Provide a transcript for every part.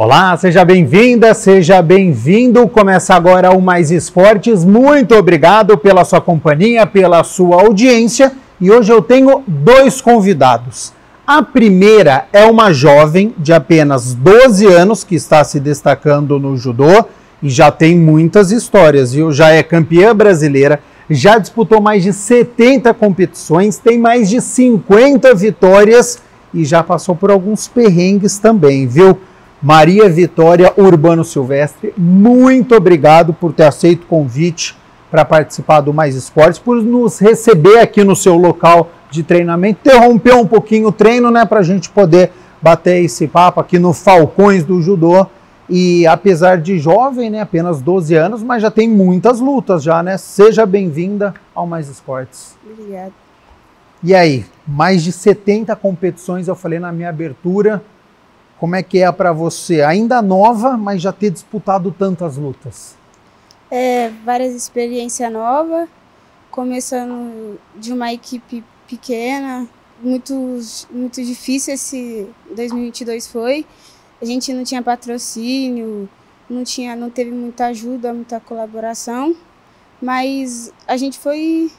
Olá, seja bem-vinda, seja bem-vindo. Começa agora o Mais Esportes. Muito obrigado pela sua companhia, pela sua audiência. E hoje eu tenho dois convidados. A primeira é uma jovem de apenas 12 anos que está se destacando no judô e já tem muitas histórias, viu? Já é campeã brasileira, já disputou mais de 70 competições, tem mais de 50 vitórias e já passou por alguns perrengues também, viu? Maria Vitória Urbano Silvestre, muito obrigado por ter aceito o convite para participar do Mais Esportes, por nos receber aqui no seu local de treinamento, interromper um pouquinho o treino, né, para a gente poder bater esse papo aqui no Falcões do Judô. E apesar de jovem, né, apenas 12 anos, mas já tem muitas lutas já, né? Seja bem-vinda ao Mais Esportes. Obrigada. E aí, mais de 70 competições, eu falei na minha abertura. Como é que é para você, ainda nova, mas já ter disputado tantas lutas? Várias experiências novas, começando de uma equipe pequena, muito difícil esse 2022 foi. A gente não tinha patrocínio, não teve muita ajuda, muita colaboração, mas a gente foi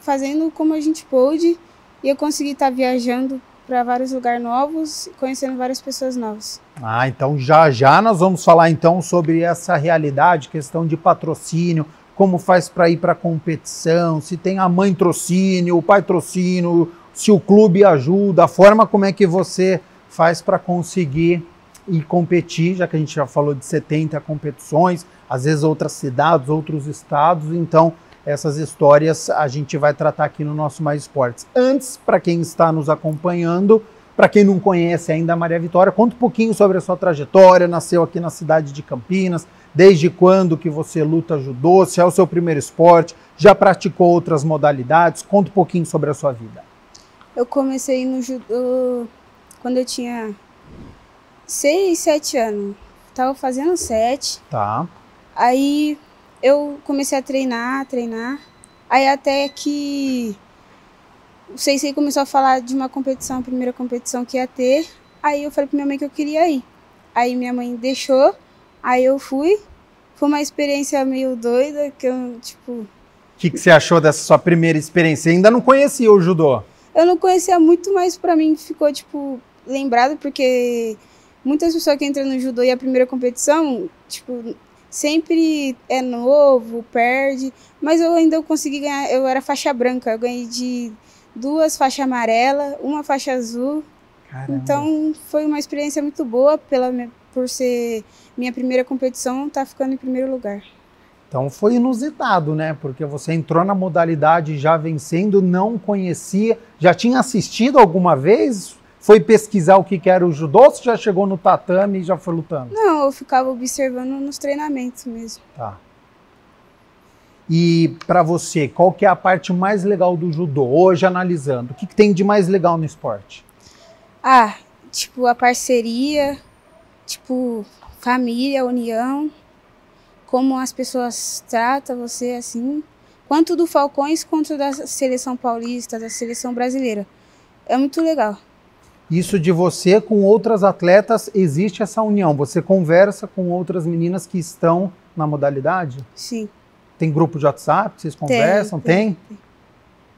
fazendo como a gente pôde e eu consegui estar viajando para vários lugares novos, conhecendo várias pessoas novas. Ah, então já nós vamos falar então sobre essa realidade, questão de patrocínio, como faz para ir para a competição, se tem a mãe trocínio, o pai trocínio, se o clube ajuda, a forma como é que você faz para conseguir ir competir, já que a gente já falou de 70 competições, às vezes outras cidades, outros estados, então essas histórias a gente vai tratar aqui no nosso Mais Esportes. Antes, para quem está nos acompanhando, para quem não conhece ainda a Maria Vitória, conta um pouquinho sobre a sua trajetória, nasceu aqui na cidade de Campinas, desde quando que você luta judô, se é o seu primeiro esporte, já praticou outras modalidades, conta um pouquinho sobre a sua vida. Eu comecei no judô quando eu tinha 6, 7 anos, estava fazendo 7. Tá. Aí eu comecei a treinar, aí até que o sensei começou a falar de uma competição, a primeira competição que ia ter, aí eu falei pra minha mãe que eu queria ir. Aí minha mãe deixou, aí eu fui, foi uma experiência meio doida, que eu, tipo... O que você achou dessa sua primeira experiência? Você ainda não conhecia o judô? Eu não conhecia muito, mas pra mim ficou, tipo, lembrado, porque muitas pessoas que entram no judô e a primeira competição, tipo... Sempre é novo, perde, mas eu ainda consegui ganhar, eu era faixa branca, eu ganhei de 2 faixas amarelas, 1 faixa azul. Caramba. Então foi uma experiência muito boa, por ser minha primeira competição, tá ficando em primeiro lugar. Então foi inusitado, né? Porque você entrou na modalidade já vencendo, não conhecia, já tinha assistido alguma vez? Foi pesquisar o que era o judô ou você já chegou no tatame e já foi lutando? Não, eu ficava observando nos treinamentos mesmo. Tá. E para você, qual que é a parte mais legal do judô, hoje analisando? O que tem de mais legal no esporte? Ah, tipo a parceria, tipo família, união, como as pessoas tratam você assim, quanto do Falcões quanto da seleção paulista, da seleção brasileira. É muito legal. Isso de você com outras atletas, existe essa união? Você conversa com outras meninas que estão na modalidade? Sim. Tem grupo de WhatsApp que vocês conversam? Tem.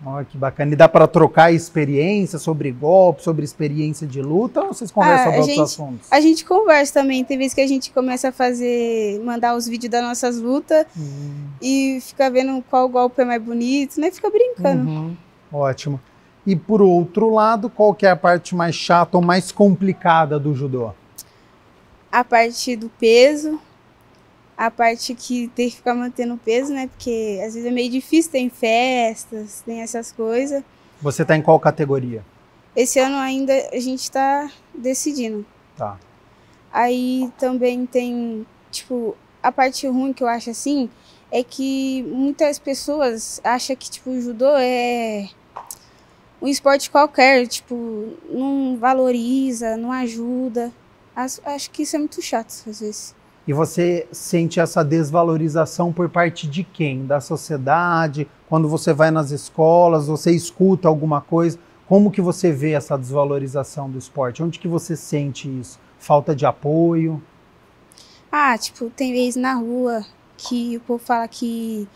Olha que bacana. E dá para trocar experiência sobre golpe, sobre experiência de luta, ou vocês conversam sobre outros assuntos? A gente conversa também. Tem vezes que a gente começa a mandar os vídeos das nossas lutas e fica vendo qual golpe é mais bonito, né? Fica brincando. Ótimo. E por outro lado, qual que é a parte mais chata ou mais complicada do judô? A parte do peso, a parte que tem que ficar mantendo o peso, né? Porque às vezes é meio difícil, tem festas, tem essas coisas. Você está em qual categoria? Esse ano ainda a gente está decidindo. Tá. Aí também tem, tipo, a parte ruim que eu acho assim, é que muitas pessoas acham que, tipo, o judô é um esporte qualquer, tipo, não valoriza, não ajuda. Acho que isso é muito chato, às vezes. E você sente essa desvalorização por parte de quem? Da sociedade? Quando você vai nas escolas, você escuta alguma coisa? Como que você vê essa desvalorização do esporte? Onde que você sente isso? Falta de apoio? Ah, tipo, tem vezes na rua que o povo fala que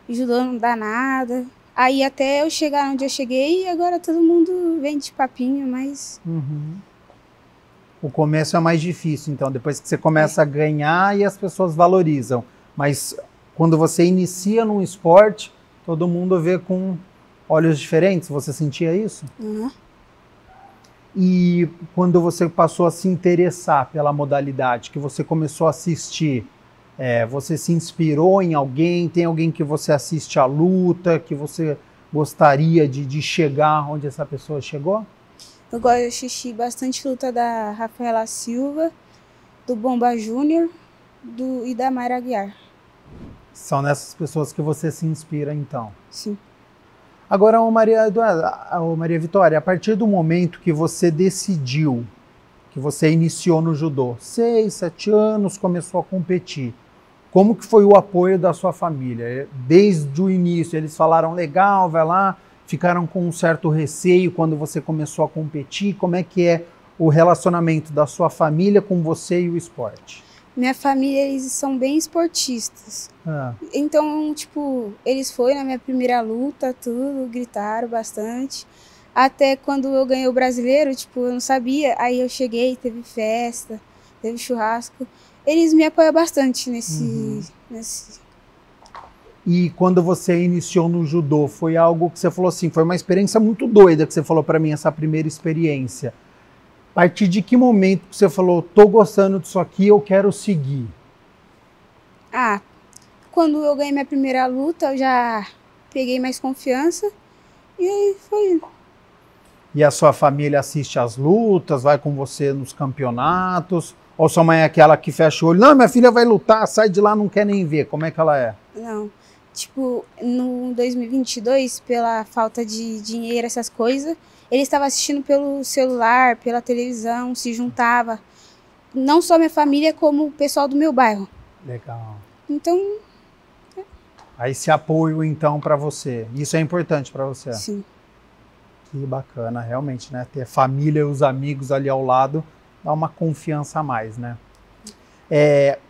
judô não dá nada. Aí até eu chegar onde eu cheguei, agora todo mundo vem de papinho, mas... O começo é mais difícil, então, depois que você começa a ganhar e as pessoas valorizam. Mas quando você inicia num esporte, todo mundo vê com olhos diferentes. Você sentia isso? E quando você passou a se interessar pela modalidade, que você começou a assistir, você se inspirou em alguém? Tem alguém que você assiste a luta, que você gostaria de chegar onde essa pessoa chegou? Eu gosto de assistir bastante luta da Rafaela Silva, do Bomba Júnior e da Mayra Aguiar. São nessas pessoas que você se inspira, então? Sim. Agora, Maria Vitória, a partir do momento que você decidiu, que você iniciou no judô, 6, 7 anos, começou a competir, como que foi o apoio da sua família? Desde o início, eles falaram, legal, vai lá, ficaram com um certo receio quando você começou a competir? Como é que é o relacionamento da sua família com você e o esporte? Minha família, eles são bem esportistas. Então, tipo, eles foram na minha primeira luta, tudo, gritaram bastante. Até quando eu ganhei o brasileiro, tipo, eu não sabia. Aí eu cheguei, teve festa, teve churrasco. Eles me apoiam bastante nesse... E quando você iniciou no judô, foi algo que você falou assim, foi uma experiência muito doida que você falou para mim, essa primeira experiência. A partir de que momento você falou, tô gostando disso aqui, eu quero seguir? Ah, quando eu ganhei minha primeira luta, eu já peguei mais confiança e aí foi. E a sua família assiste às lutas, vai com você nos campeonatos? Ou sua mãe é aquela que fecha o olho, não, minha filha vai lutar, sai de lá, não quer nem ver. Como é que ela é? Não, tipo, no 2022, pela falta de dinheiro, essas coisas, ele estava assistindo pelo celular, pela televisão, se juntava. Não só minha família, como o pessoal do meu bairro. Legal. Então... Aí esse apoio, então, para você. Isso é importante para você? Sim. Que bacana, realmente, né? Ter família e os amigos ali ao lado dá uma confiança a mais, né?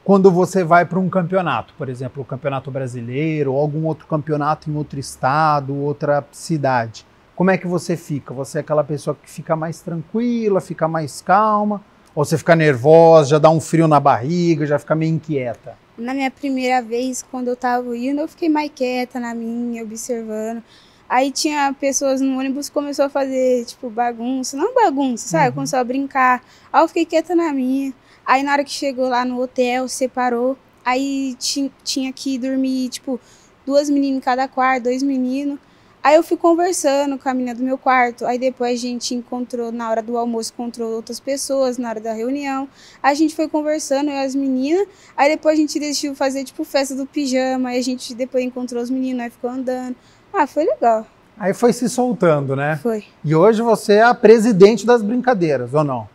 Quando você vai para um campeonato, por exemplo, o Campeonato Brasileiro ou algum outro campeonato em outro estado, outra cidade, como é que você fica? Você é aquela pessoa que fica mais tranquila, fica mais calma? Ou você fica nervosa, já dá um frio na barriga, já fica meio inquieta? Na minha primeira vez, quando eu tava indo, eu fiquei mais quieta na minha, observando. Aí tinha pessoas no ônibus que começou a fazer, tipo, bagunça. Não bagunça, sabe? Começou a brincar. Aí eu fiquei quieta na minha. Aí na hora que chegou lá no hotel, separou. Aí tinha que dormir, tipo, 2 meninas em cada quarto, 2 meninos. Aí eu fui conversando com a menina do meu quarto. Aí depois a gente encontrou, na hora do almoço, encontrou outras pessoas, na hora da reunião. Aí a gente foi conversando, eu e as meninas. Aí depois a gente decidiu fazer, tipo, festa do pijama. Aí a gente depois encontrou os meninos, aí ficou andando. Ah, foi legal. Aí foi se soltando, né? Foi. E hoje você é a presidente das brincadeiras, ou não?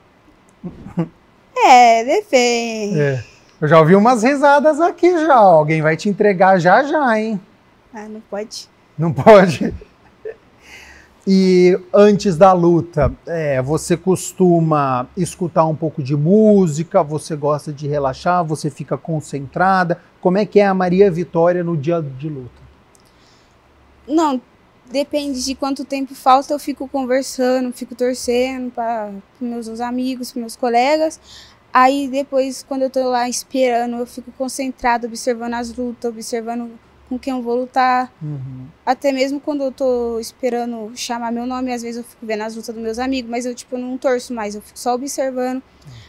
Depende. Eu já ouvi umas risadas aqui já. Alguém vai te entregar já já, hein? Ah, não pode. Não pode? E antes da luta, você costuma escutar um pouco de música? Você gosta de relaxar? Você fica concentrada? Como é que é a Maria Vitória no dia de luta? Não, depende de quanto tempo falta, eu fico conversando, fico torcendo para meus amigos, para meus colegas. Aí depois, quando eu tô lá esperando, eu fico concentrada, observando as lutas, observando com quem eu vou lutar. Até mesmo quando eu tô esperando chamar meu nome, às vezes eu fico vendo as lutas dos meus amigos, mas eu tipo não torço mais, eu fico só observando.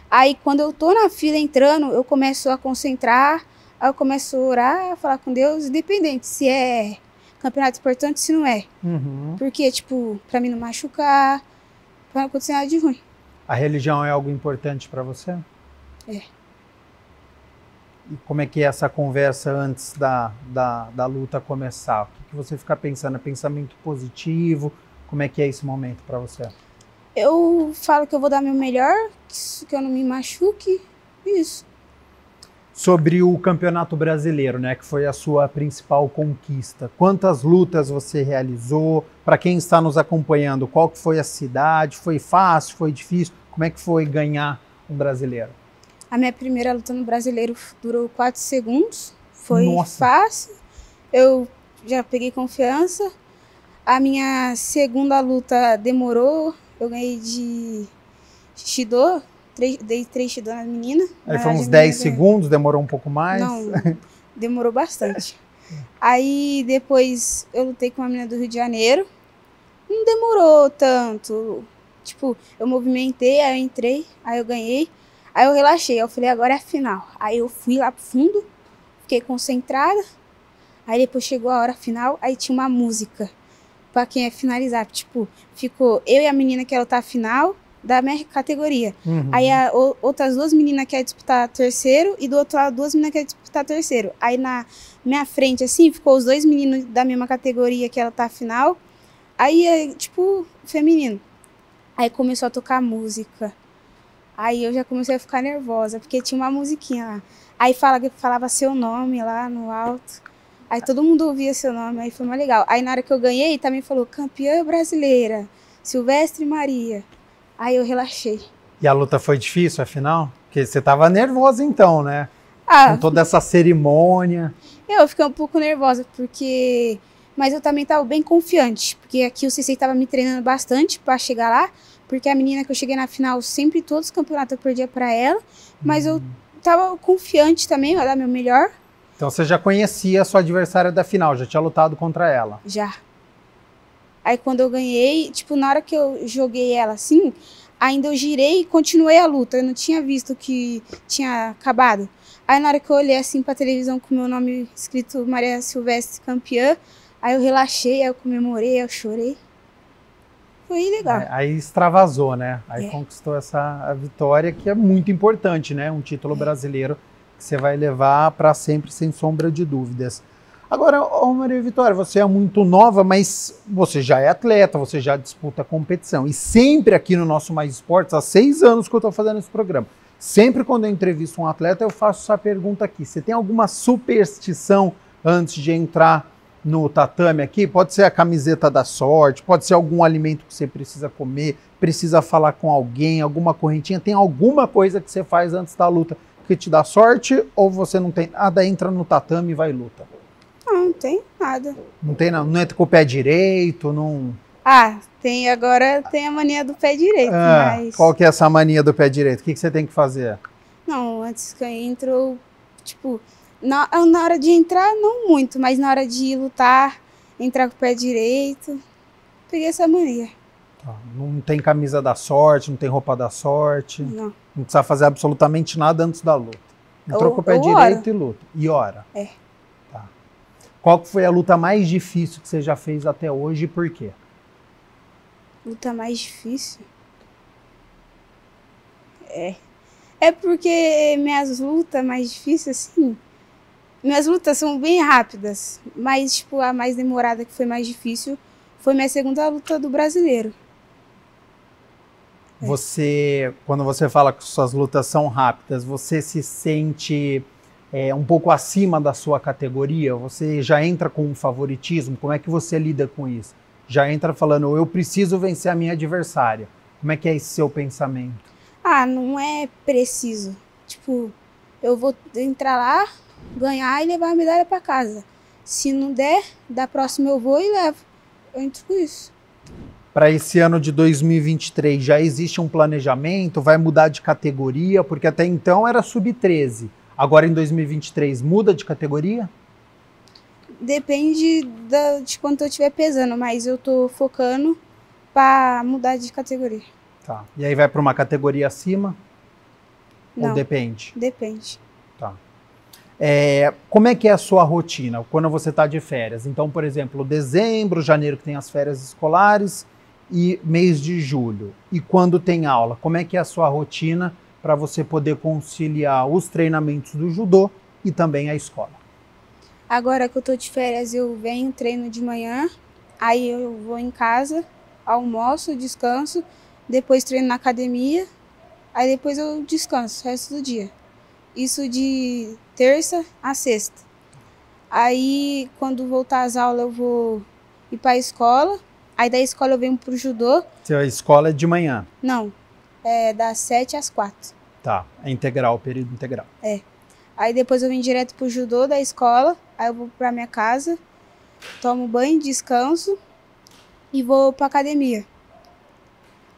Aí quando eu tô na fila entrando, eu começo a concentrar, aí eu começo a orar, a falar com Deus, independente se é campeonato importante, se não é. Porque, tipo, pra mim não machucar, pra não acontecer nada de ruim. A religião é algo importante pra você? É. E como é que é essa conversa antes da luta começar? O que você fica pensando? É pensamento positivo? Como é que é esse momento pra você? Eu falo que eu vou dar meu melhor, que eu não me machuque, isso. Sobre o Campeonato Brasileiro, né, que foi a sua principal conquista. Quantas lutas você realizou? Para quem está nos acompanhando, qual que foi a cidade? Foi fácil? Foi difícil? Como é que foi ganhar um brasileiro? A minha primeira luta no Brasileiro durou 4 segundos. Foi Nossa. fácil. Eu já peguei confiança. A minha segunda luta demorou. Eu ganhei de Shido. Dei 3 Shido na menina. Aí foi uns 10 segundos, demorou um pouco mais? Não, demorou bastante. Aí depois eu lutei com uma menina do Rio de Janeiro. Não demorou tanto. Tipo, eu movimentei, aí eu entrei, aí eu ganhei. Aí eu relaxei, aí eu falei, agora é a final. Aí eu fui lá pro fundo, fiquei concentrada. Aí depois chegou a hora final, aí tinha uma música pra quem ia finalizar. Tipo, ficou eu e a menina que ia lutar a final da minha categoria. Uhum. Aí outras 2 meninas que iam disputar terceiro e do outro lado 2 meninas que iam disputar terceiro. Aí na minha frente, assim, ficou os 2 meninos da mesma categoria que ia lutar a final. Aí, tipo, feminino. Aí começou a tocar música. Aí eu já comecei a ficar nervosa, porque tinha uma musiquinha lá. Aí falava seu nome lá no alto. Aí todo mundo ouvia seu nome, aí foi mais legal. Aí na hora que eu ganhei, também falou campeã brasileira, Silvestre Maria. Aí eu relaxei. E a luta foi difícil, afinal? Porque você estava nervosa então, né? Ah, com toda essa cerimônia. Eu fiquei um pouco nervosa, porque... Mas eu também estava bem confiante, porque aqui o CC estava me treinando bastante para chegar lá, porque a menina que eu cheguei na final, sempre todos os campeonatos eu perdia para ela, mas eu estava confiante também, ia dar meu melhor. Então você já conhecia a sua adversária da final, já tinha lutado contra ela? Já. Aí quando eu ganhei, tipo, na hora que eu joguei ela assim, ainda eu girei e continuei a luta, eu não tinha visto que tinha acabado. Aí na hora que eu olhei assim pra televisão com o meu nome escrito Maria Silvestre campeã, aí eu relaxei, aí eu comemorei, aí eu chorei. Foi legal. Aí extravasou, né? Aí conquistou a vitória, que é muito importante, né? Um título brasileiro que você vai levar para sempre, sem sombra de dúvidas. Agora, Maria Vitória, você é muito nova, mas você já é atleta, você já disputa competição. E sempre aqui no nosso Mais Esportes, há 6 anos que eu estou fazendo esse programa, sempre quando eu entrevisto um atleta, eu faço essa pergunta aqui. Você tem alguma superstição antes de entrar no tatame aqui? Pode ser a camiseta da sorte, pode ser algum alimento que você precisa comer, precisa falar com alguém, alguma correntinha. Tem alguma coisa que você faz antes da luta que te dá sorte, ou você não tem nada, entra no tatame e vai e luta? Não tem nada. Não tem, não entra com o pé direito, não... Ah, agora tem a mania do pé direito, mas... Qual que é essa mania do pé direito? O que você tem que fazer? Não, antes que eu entro, tipo, na hora de entrar, não muito, mas na hora de lutar, entrar com o pé direito, peguei essa mania. Tá. Não tem camisa da sorte, não tem roupa da sorte? Não. Não precisa fazer absolutamente nada antes da luta. Entrou com o pé direito e luta. E hora? É. Tá. Qual que foi a luta mais difícil que você já fez até hoje e por quê? Luta mais difícil? É porque minhas lutas mais difíceis, assim... Minhas lutas são bem rápidas, mas tipo, a mais demorada, que foi mais difícil, foi minha segunda luta do brasileiro. Você, quando você fala que suas lutas são rápidas, você se sente um pouco acima da sua categoria? Você já entra com um favoritismo? Como é que você lida com isso? Já entra falando, eu preciso vencer a minha adversária. Como é que é esse seu pensamento? Ah, não é preciso. Tipo, eu vou entrar lá, ganhar e levar a medalha para casa. Se não der, da próxima eu vou e levo. Eu entro com isso. Para esse ano de 2023, já existe um planejamento? Vai mudar de categoria? Porque até então era sub-13. Agora em 2023 muda de categoria? Depende de quanto eu estiver pesando, mas eu tô focando para mudar de categoria. Tá. E aí vai para uma categoria acima? Não. Ou depende? Depende. Tá. Como é que é a sua rotina quando você está de férias? Então, por exemplo, dezembro, janeiro, que tem as férias escolares, e mês de julho. E quando tem aula, como é que é a sua rotina para você poder conciliar os treinamentos do judô e também a escola? Agora que eu tô de férias, eu venho, treino de manhã, aí eu vou em casa, almoço, descanso, depois treino na academia, aí depois eu descanso o resto do dia. Isso de terça a sexta. Aí, quando voltar às aulas, eu vou ir para a escola. Aí, da escola, eu venho pro judô. A escola é de manhã? Não, é das 7 às 4. Tá, é integral, período integral. É. Aí, depois eu venho direto pro judô da escola. Aí, eu vou pra minha casa, tomo banho, descanso e vou pra academia.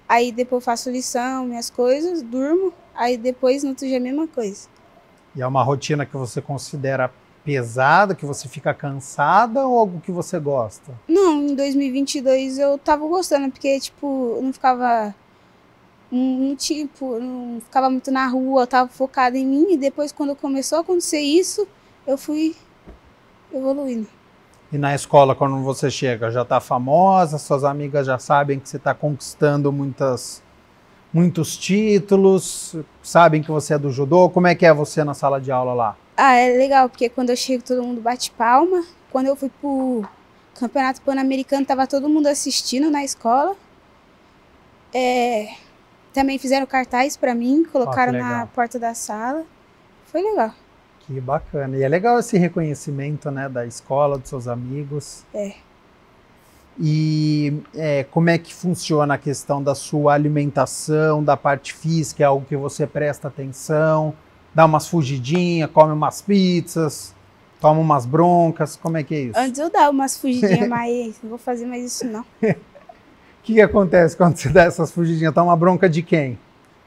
Aí, depois eu faço lição, minhas coisas, durmo. Aí, depois, no outro dia, a mesma coisa. E é uma rotina que você considera pesada, que você fica cansada ou algo que você gosta? Não, em 2022 eu tava gostando, porque, tipo, eu não ficava não ficava muito na rua, eu tava focada em mim, e depois, quando começou a acontecer isso, eu fui evoluindo. E na escola, quando você chega, já tá famosa, suas amigas já sabem que você tá conquistando muitos títulos, sabem que você é do judô, como é que é você na sala de aula lá? Ah, é legal, porque quando eu chego todo mundo bate palma. Quando eu fui pro Campeonato Pan-Americano, tava todo mundo assistindo na escola. Também fizeram cartaz pra mim, colocaram na porta da sala. Foi legal. Que bacana. E é legal esse reconhecimento, né, da escola, dos seus amigos. E como é que funciona a questão da sua alimentação, da parte física? É algo que você presta atenção? Dá umas fugidinhas, come umas pizzas, toma umas broncas, como é que é isso? Antes eu dava umas fugidinhas, mas não vou fazer mais isso não. O que acontece quando você dá essas fugidinhas? Toma bronca de quem?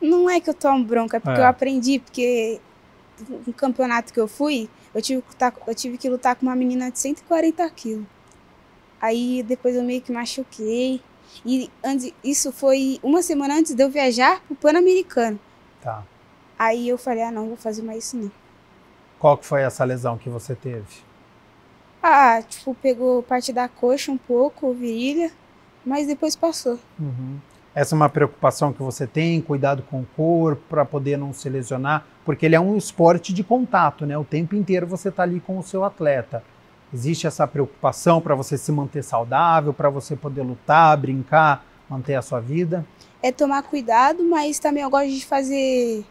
Não é que eu tomo bronca, é porque eu aprendi, porque no campeonato que eu fui, eu tive que lutar com uma menina de 140 quilos. Aí depois eu meio que machuquei. E isso foi uma semana antes de eu viajar pro Pan-Americano. Tá. Aí eu falei, não vou fazer mais isso não. Qual que foi essa lesão que você teve? Pegou parte da coxa um pouco, virilha, mas depois passou. Uhum. Essa é uma preocupação que você tem, cuidado com o corpo, para poder não se lesionar, porque ele é um esporte de contato, né? O tempo inteiro você está ali com o seu atleta. Existe essa preocupação para você se manter saudável, para você poder lutar, brincar, manter a sua vida? É tomar cuidado, mas também eu gosto de fazer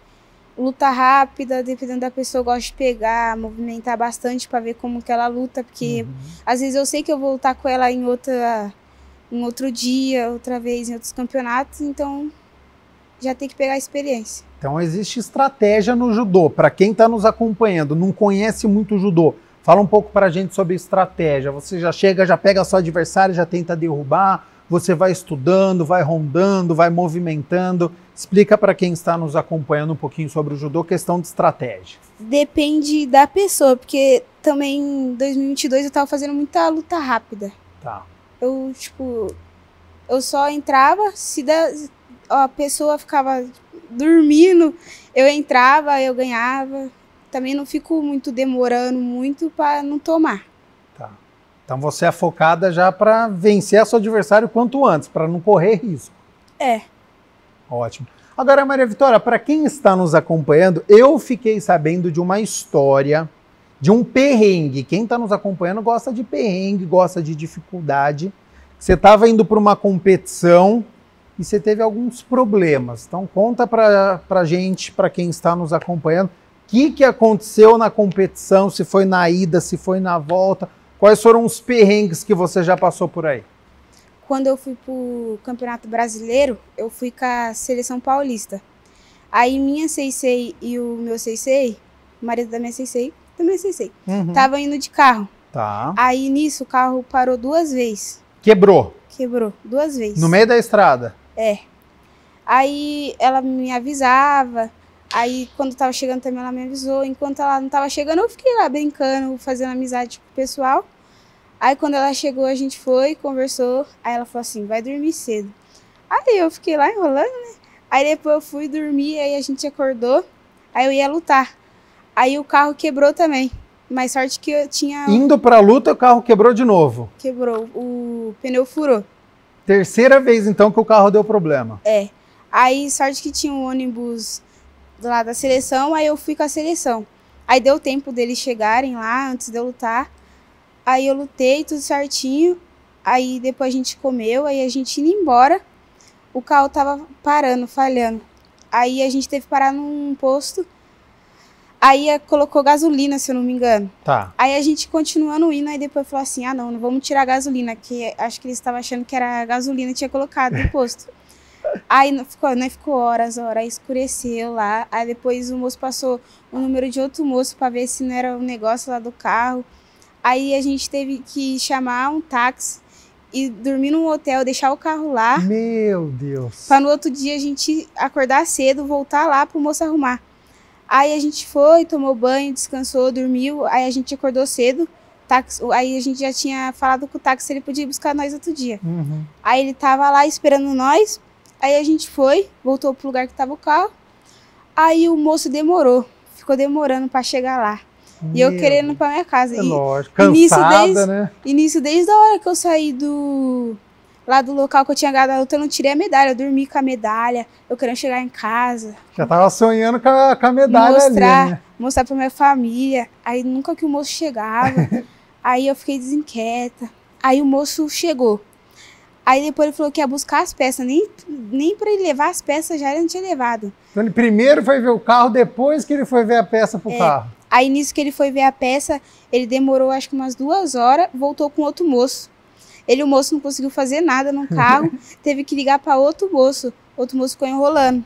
luta rápida, dependendo da pessoa, eu gosto de pegar, movimentar bastante para ver como que ela luta, porque às vezes eu sei que eu vou lutar com ela em outro dia, outra vez em outros campeonatos, então já tem que pegar a experiência. Então existe estratégia no judô. Para quem está nos acompanhando, não conhece muito judô, fala um pouco para a gente sobre estratégia. Você já chega, já pega seu adversário, já tenta derrubar, você vai estudando, vai rondando, vai movimentando. Explica para quem está nos acompanhando um pouquinho sobre o judô, questão de estratégia. Depende da pessoa, porque também em 2022 eu estava fazendo muita luta rápida. Tá. Eu só entrava, a pessoa ficava dormindo, eu entrava, eu ganhava. Também não fico muito demorando muito para não tomar. Tá. Então você é focada já para vencer seu adversário quanto antes, para não correr risco. Ótimo. Agora, Maria Vitória, para quem está nos acompanhando, eu fiquei sabendo de uma história, de um perrengue. Quem está nos acompanhando gosta de perrengue, gosta de dificuldade. Você estava indo para uma competição e você teve alguns problemas. Então conta para a gente, para quem está nos acompanhando, o que aconteceu na competição, se foi na ida, se foi na volta, quais foram os perrengues que você já passou por aí? Quando eu fui pro Campeonato Brasileiro, eu fui com a Seleção Paulista. Aí minha sensei e o meu sensei, o marido da minha sensei, tava indo de carro. Tá. Aí nisso o carro parou 2 vezes. Quebrou? Quebrou 2 vezes. No meio da estrada? Aí ela me avisava, aí quando tava chegando também ela me avisou. Enquanto ela não tava chegando, eu fiquei lá brincando, fazendo amizade com o pessoal. Aí quando ela chegou, a gente foi, conversou, aí ela falou assim, vai dormir cedo. Aí eu fiquei lá enrolando, né? Aí depois eu fui dormir, aí a gente acordou, aí eu ia lutar. Aí o carro quebrou também, mas sorte que eu tinha... Indo pra luta, o carro quebrou de novo? Quebrou, o pneu furou. Terceira vez então que o carro deu problema? Aí sorte que tinha um ônibus lá da seleção, aí eu fui com a seleção. Aí deu tempo deles chegarem lá, antes de eu lutar. Aí eu lutei, tudo certinho, aí depois a gente comeu, aí a gente indo embora, o carro tava parando, falhando. Aí a gente teve que parar num posto, Aí colocou gasolina, se eu não me engano. Tá. Aí a gente continuando indo, aí depois falou assim, ah não vamos tirar a gasolina, que acho que eles estavam achando que era a gasolina que tinha colocado no posto. Aí ficou horas, aí escureceu lá, aí depois o moço passou o número de outro moço para ver se não era um negócio lá do carro. Aí a gente teve que chamar um táxi e dormir num hotel, deixar o carro lá. Meu Deus. Para no outro dia a gente acordar cedo, voltar lá pro moço arrumar. Aí a gente foi, tomou banho, descansou, dormiu, aí a gente acordou cedo, aí a gente já tinha falado com o táxi se ele podia buscar nós outro dia. Uhum. Aí ele tava lá esperando nós, aí a gente foi, voltou pro lugar que tava o carro, aí o moço ficou demorando para chegar lá. E eu querendo ir pra minha casa. É lógico, cansada, né? Início desde a hora que eu saí lá do local que eu tinha ganhado a luta, eu não tirei a medalha, eu dormi com a medalha, eu querendo chegar em casa. Já tava sonhando com a medalha ali, né? Mostrar pra minha família. Aí nunca que o moço chegava. Aí eu fiquei desinquieta. Aí o moço chegou. Aí depois ele falou que ia buscar as peças. Nem pra ele levar as peças já ele não tinha levado. Então ele primeiro foi ver o carro, depois que ele foi ver a peça pro carro. Aí nisso que ele foi ver a peça, ele demorou acho que umas 2 horas, voltou com outro moço. O moço não conseguiu fazer nada no carro, teve que ligar para outro moço ficou enrolando.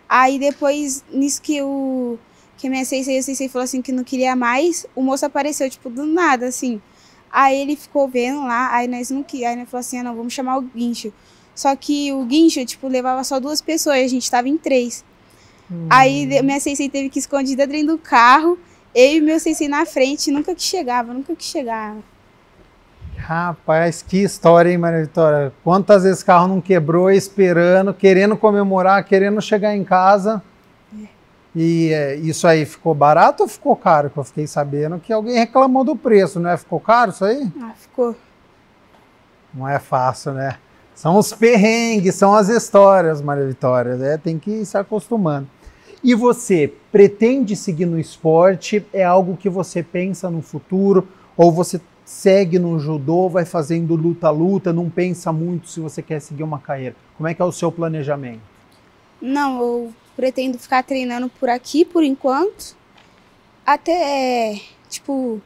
Aí depois, nisso que a minha sensei falou assim que não queria mais, o moço apareceu, tipo, do nada, assim. Aí ele ficou vendo lá, aí nós falou assim, não, vamos chamar o guincho. Só que o guincho, tipo, levava só 2 pessoas, a gente tava em 3. Aí minha sensei teve que ir escondida dentro do carro, eu e meu sensei na frente, nunca que chegava. Rapaz, que história, hein, Maria Vitória? Quantas vezes o carro não quebrou esperando, querendo comemorar, querendo chegar em casa. E isso aí ficou barato ou ficou caro? Que eu fiquei sabendo que alguém reclamou do preço, não é? Ficou caro isso aí? Ficou. Não é fácil, né? São os perrengues, são as histórias, Maria Vitória. Tem que ir se acostumando. E você, pretende seguir no esporte? É algo que você pensa no futuro? Ou você segue no judô, vai fazendo luta, não pensa muito se você quer seguir uma carreira? Como é que é o seu planejamento? Não, eu pretendo ficar treinando por aqui, por enquanto. Até, tipo,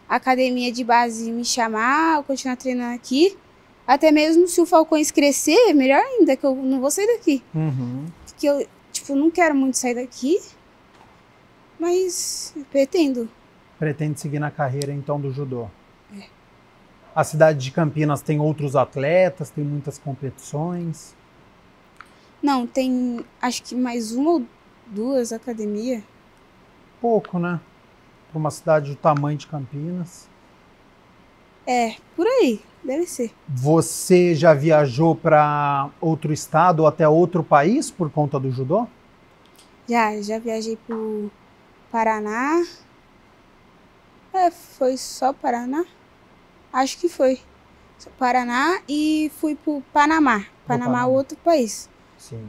a academia de base me chamar, eu continuar treinando aqui. Até mesmo se o Falcões crescer, melhor ainda, que eu não vou sair daqui. Uhum. Porque eu, tipo, não quero muito sair daqui, mas pretendo. Pretende seguir na carreira, então, do judô? A cidade de Campinas tem outros atletas, tem muitas competições? Não, tem acho que mais 1 ou 2 academias. Pouco, né? Para uma cidade do tamanho de Campinas. Por aí, deve ser. Você já viajou para outro estado ou até outro país por conta do judô? Já viajei pro Paraná. Foi só Paraná? Acho que foi. Paraná e fui pro Panamá. Panamá é outro país. Sim.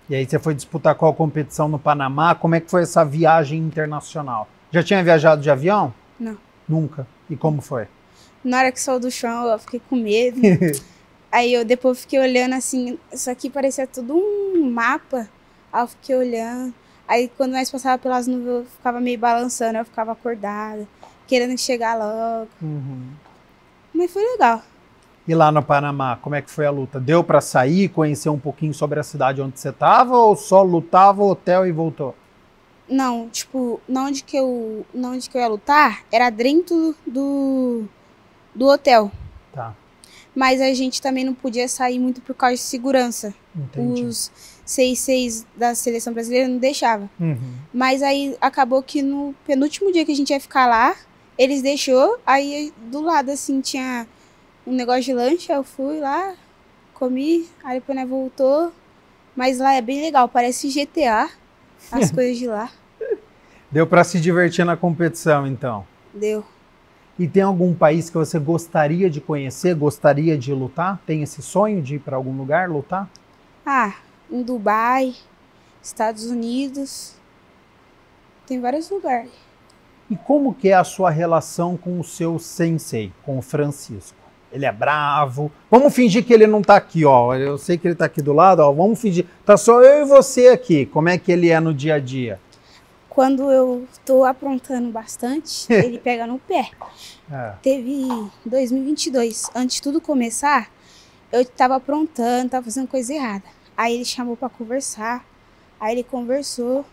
E aí você foi disputar qual competição no Panamá? Como é que foi essa viagem internacional? Já tinha viajado de avião? Não. Nunca. E como foi? Na hora que saiu do chão, eu fiquei com medo. Aí eu depois fiquei olhando assim, isso aqui parecia tudo um mapa. Aí eu fiquei olhando. Aí quando nós passava pelas nuvens, eu ficava meio balançando, eu ficava acordada, querendo chegar logo. Uhum. Mas foi legal. E lá no Panamá, como é que foi a luta? Deu para sair, conhecer um pouquinho sobre a cidade onde você estava ou só lutava, hotel e voltou? Não, tipo, onde que eu ia lutar era dentro do hotel. Tá. Mas a gente também não podia sair muito por causa de segurança. Entendi. Os 6-6 da seleção brasileira não deixavam. Uhum. Mas aí acabou que no penúltimo dia que a gente ia ficar lá, eles deixou, aí do lado assim tinha um negócio de lanche, eu fui lá, comi, aí depois né, voltou. Mas lá é bem legal, parece GTA, as coisas de lá. Deu para se divertir na competição, então? Deu. E tem algum país que você gostaria de conhecer, gostaria de lutar? Tem esse sonho de ir para algum lugar lutar? Em Dubai, Estados Unidos, tem vários lugares. E como que é a sua relação com o seu sensei, com o Francisco? Ele é bravo? Vamos fingir que ele não tá aqui, ó. Eu sei que ele tá aqui do lado, ó. Vamos fingir. Tá só eu e você aqui. Como é que ele é no dia a dia? quando eu tô aprontando bastante, ele pega no pé. Teve 2022, antes de tudo começar, eu tava aprontando, tava fazendo coisa errada. Aí ele chamou pra conversar, aí ele conversou,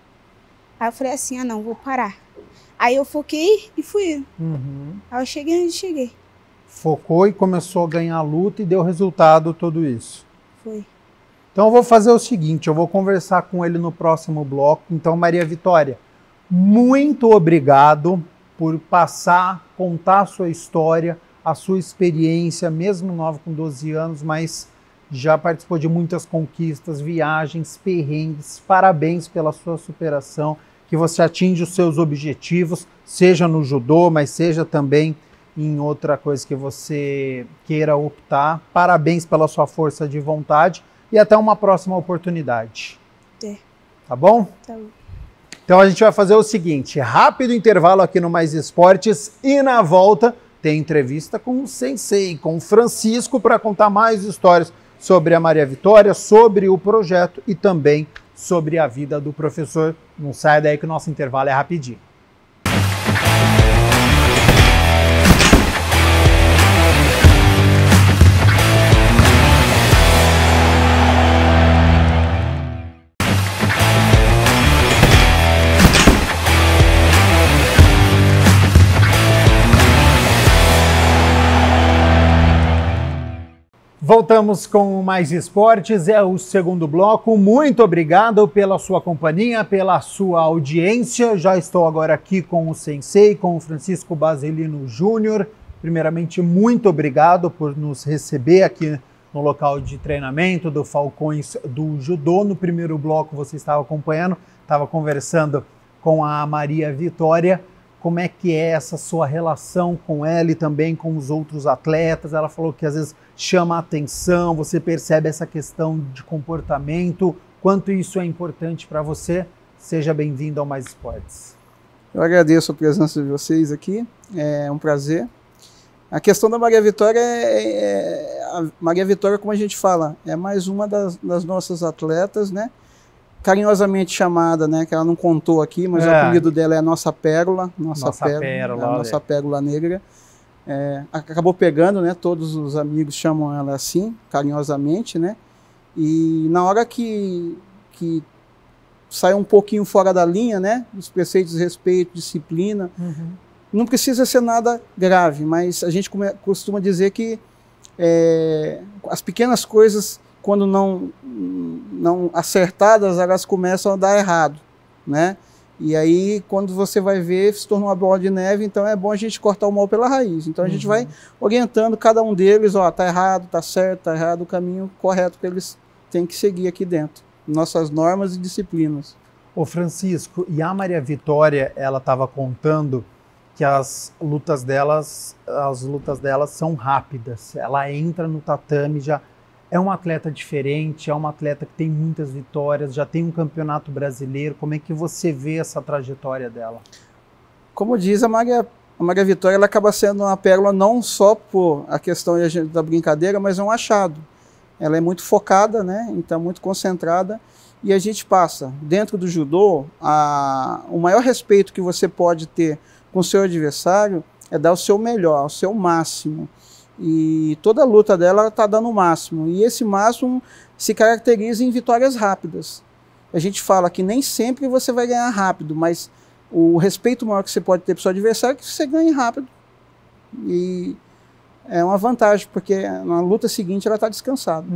aí eu falei assim, não, vou parar. Aí eu foquei e fui. Aí eu cheguei onde cheguei. Focou e começou a ganhar a luta e deu resultado tudo isso. Foi. Então eu vou fazer o seguinte, eu vou conversar com ele no próximo bloco. Então, Maria Vitória, muito obrigado por contar a sua história, a sua experiência, mesmo nova com 12 anos, mas já participou de muitas conquistas, viagens, perrengues. Parabéns pela sua superação, que você atinja os seus objetivos, seja no judô, mas seja também em outra coisa que você queira optar. Parabéns pela sua força de vontade e até uma próxima oportunidade. Tá bom? Tá bom. Então a gente vai fazer o seguinte, rápido intervalo aqui no Mais Esportes e na volta tem entrevista com o Sensei, com o Francisco, para contar mais histórias sobre a Maria Vitória, sobre o projeto e também sobre a vida do professor. Não sai daí que o nosso intervalo é rapidinho. Voltamos com Mais Esportes, é o segundo bloco. Muito obrigado pela sua companhia, pela sua audiência. Já estou agora aqui com o Sensei, com o Francisco Basilino Júnior. Primeiramente, muito obrigado por nos receber aqui no local de treinamento do Falcões do Judô. No primeiro bloco você estava acompanhando, estava conversando com a Maria Vitória. Como é que é essa sua relação com ela e também com os outros atletas? Ela falou que às vezes chama a atenção, você percebe essa questão de comportamento, quanto isso é importante para você. Seja bem-vindo ao Mais Esportes. Eu agradeço a presença de vocês aqui, é um prazer. A questão da Maria Vitória a Maria Vitória, como a gente fala, é mais uma das nossas atletas, né? Carinhosamente chamada, né, que ela não contou aqui, mas o apelido dela é a Nossa Pérola, nossa Pérola Negra. Acabou pegando, né, todos os amigos chamam ela assim, carinhosamente, né, e na hora que sai um pouquinho fora da linha, né, os preceitos de respeito, disciplina, não precisa ser nada grave, mas a gente costuma dizer que as pequenas coisas, quando não acertadas, elas começam a dar errado, né? E aí, quando você vai ver, se torna uma bola de neve, então é bom a gente cortar o mal pela raiz. Então a gente vai orientando cada um deles, ó, tá errado, tá certo, tá errado, o caminho correto que eles têm que seguir aqui dentro. Nossas normas e disciplinas. Ô Francisco, e a Maria Vitória, ela estava contando que as lutas delas são rápidas. Ela entra no tatame já... É uma atleta diferente, é uma atleta que tem muitas vitórias, já tem um campeonato brasileiro. Como é que você vê essa trajetória dela? Como diz, a Maria Vitória, ela acaba sendo uma pérola não só por a questão da brincadeira, mas é um achado. Ela é muito focada, né? Então muito concentrada. E a gente passa, dentro do judô, o maior respeito que você pode ter com o seu adversário é dar o seu melhor, o seu máximo. E toda a luta dela está dando o máximo. E esse máximo se caracteriza em vitórias rápidas. A gente fala que nem sempre você vai ganhar rápido, mas o respeito maior que você pode ter para o seu adversário é que você ganhe rápido. E é uma vantagem, porque na luta seguinte ela está descansada.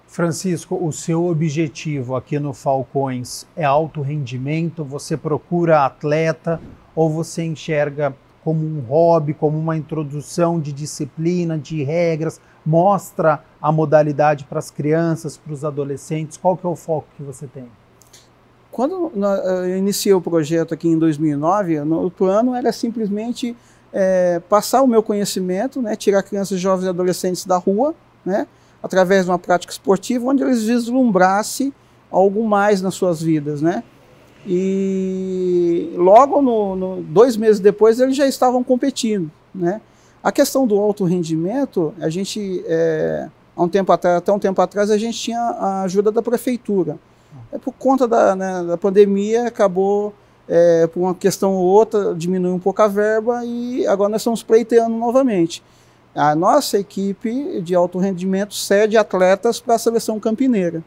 Francisco, o seu objetivo aqui no Falcões é alto rendimento? Você procura atleta ou você enxerga como um hobby, como uma introdução de disciplina, de regras, mostra a modalidade para as crianças, para os adolescentes? Qual que é o foco que você tem? Quando eu iniciei o projeto aqui em 2009, o plano era simplesmente passar o meu conhecimento, né, tirar crianças, jovens e adolescentes da rua, né, através de uma prática esportiva, onde eles vislumbrassem algo mais nas suas vidas, né? E logo 2 meses depois eles já estavam competindo, né? A questão do alto rendimento, a gente até um tempo atrás a gente tinha a ajuda da prefeitura. Por conta da pandemia acabou por uma questão ou outra, diminui um pouco a verba e agora nós estamos pleiteando novamente. A nossa equipe de alto rendimento cede atletas para a seleção campineira,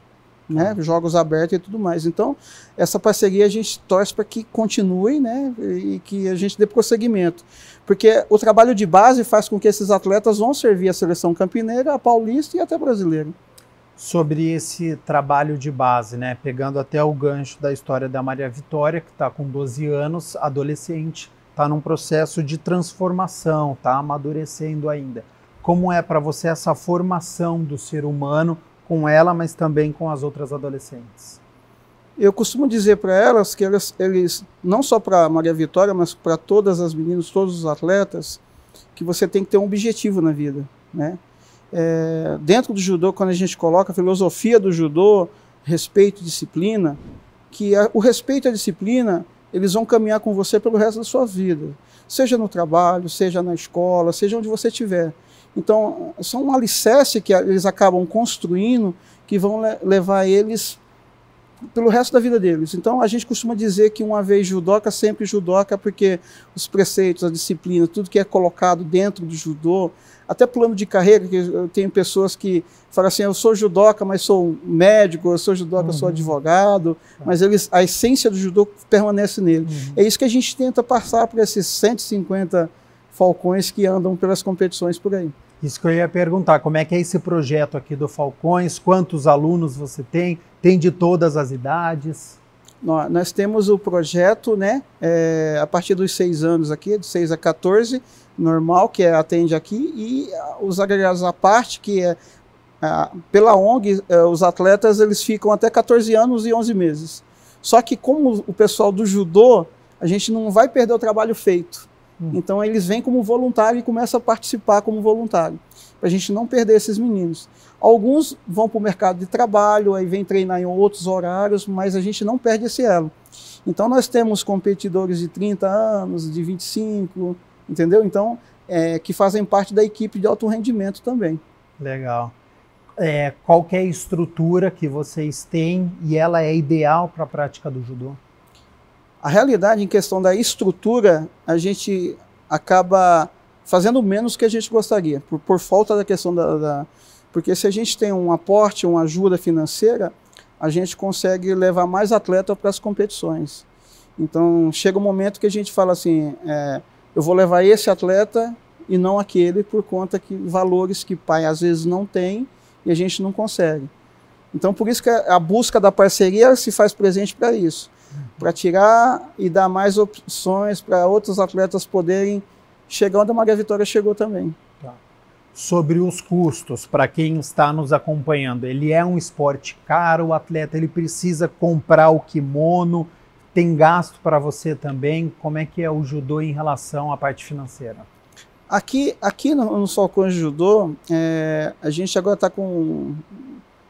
né? Jogos abertos e tudo mais. Então, essa parceria a gente torce para que continue, né? E que a gente dê prosseguimento. Porque o trabalho de base faz com que esses atletas vão servir a seleção campineira, a paulista e até brasileira. Sobre esse trabalho de base, né? Pegando até o gancho da história da Maria Vitória, que está com 12 anos, adolescente, está num processo de transformação, está amadurecendo ainda. Como é para você essa formação do ser humano com ela, mas também com as outras adolescentes? Eu costumo dizer para elas que eles não só para Maria Vitória, mas para todas as meninas, todos os atletas, que você tem que ter um objetivo na vida, né? Dentro do judô, quando a gente coloca a filosofia do judô, respeito e disciplina, que o respeito e a disciplina, eles vão caminhar com você pelo resto da sua vida, seja no trabalho, seja na escola, seja onde você estiver. Então, são um alicerce que eles acabam construindo, que vão levar eles pelo resto da vida deles. Então, a gente costuma dizer que uma vez judoca, sempre judoca, porque os preceitos, a disciplina, tudo que é colocado dentro do judô, até plano de carreira, que eu tenho pessoas que falam assim, eu sou judoca, mas sou médico, eu sou judoca, eu sou advogado, mas a essência do judô permanece nele. É isso que a gente tenta passar para esses 150 falcões que andam pelas competições por aí. Isso que eu ia perguntar, como é que é esse projeto aqui do Falcões, quantos alunos você tem? Tem de todas as idades? Nós temos o projeto, né, a partir dos 6 anos aqui, de 6 a 14, normal, que atende aqui, e os agregados à parte, que pela ONG, os atletas eles ficam até 14 anos e 11 meses. Só que como o pessoal do judô, a gente não vai perder o trabalho feito. Então eles vêm como voluntário e começam a participar como voluntário, para a gente não perder esses meninos. Alguns vão para o mercado de trabalho, aí vem treinar em outros horários, mas a gente não perde esse elo. Então nós temos competidores de 30 anos, de 25, entendeu? Então, que fazem parte da equipe de alto rendimento também. Legal. Qual que é a estrutura que vocês têm e ela é ideal para a prática do judô? A realidade, em questão da estrutura, a gente acaba fazendo menos que a gente gostaria, por falta da questão Porque se a gente tem um aporte, uma ajuda financeira, a gente consegue levar mais atleta para as competições. Então, chega um momento que a gente fala assim, eu vou levar esse atleta e não aquele, por conta que valores que o pai às vezes não tem e a gente não consegue. Então, por isso que a busca da parceria se faz presente para isso. Para tirar e dar mais opções para outros atletas poderem chegar onde a Maria Vitória chegou também. Tá. Sobre os custos, para quem está nos acompanhando, ele é um esporte caro, o atleta ele precisa comprar o kimono, tem gasto para você também? Como é que é o judô em relação à parte financeira? Aqui no Falcões de Judô, a gente agora está com...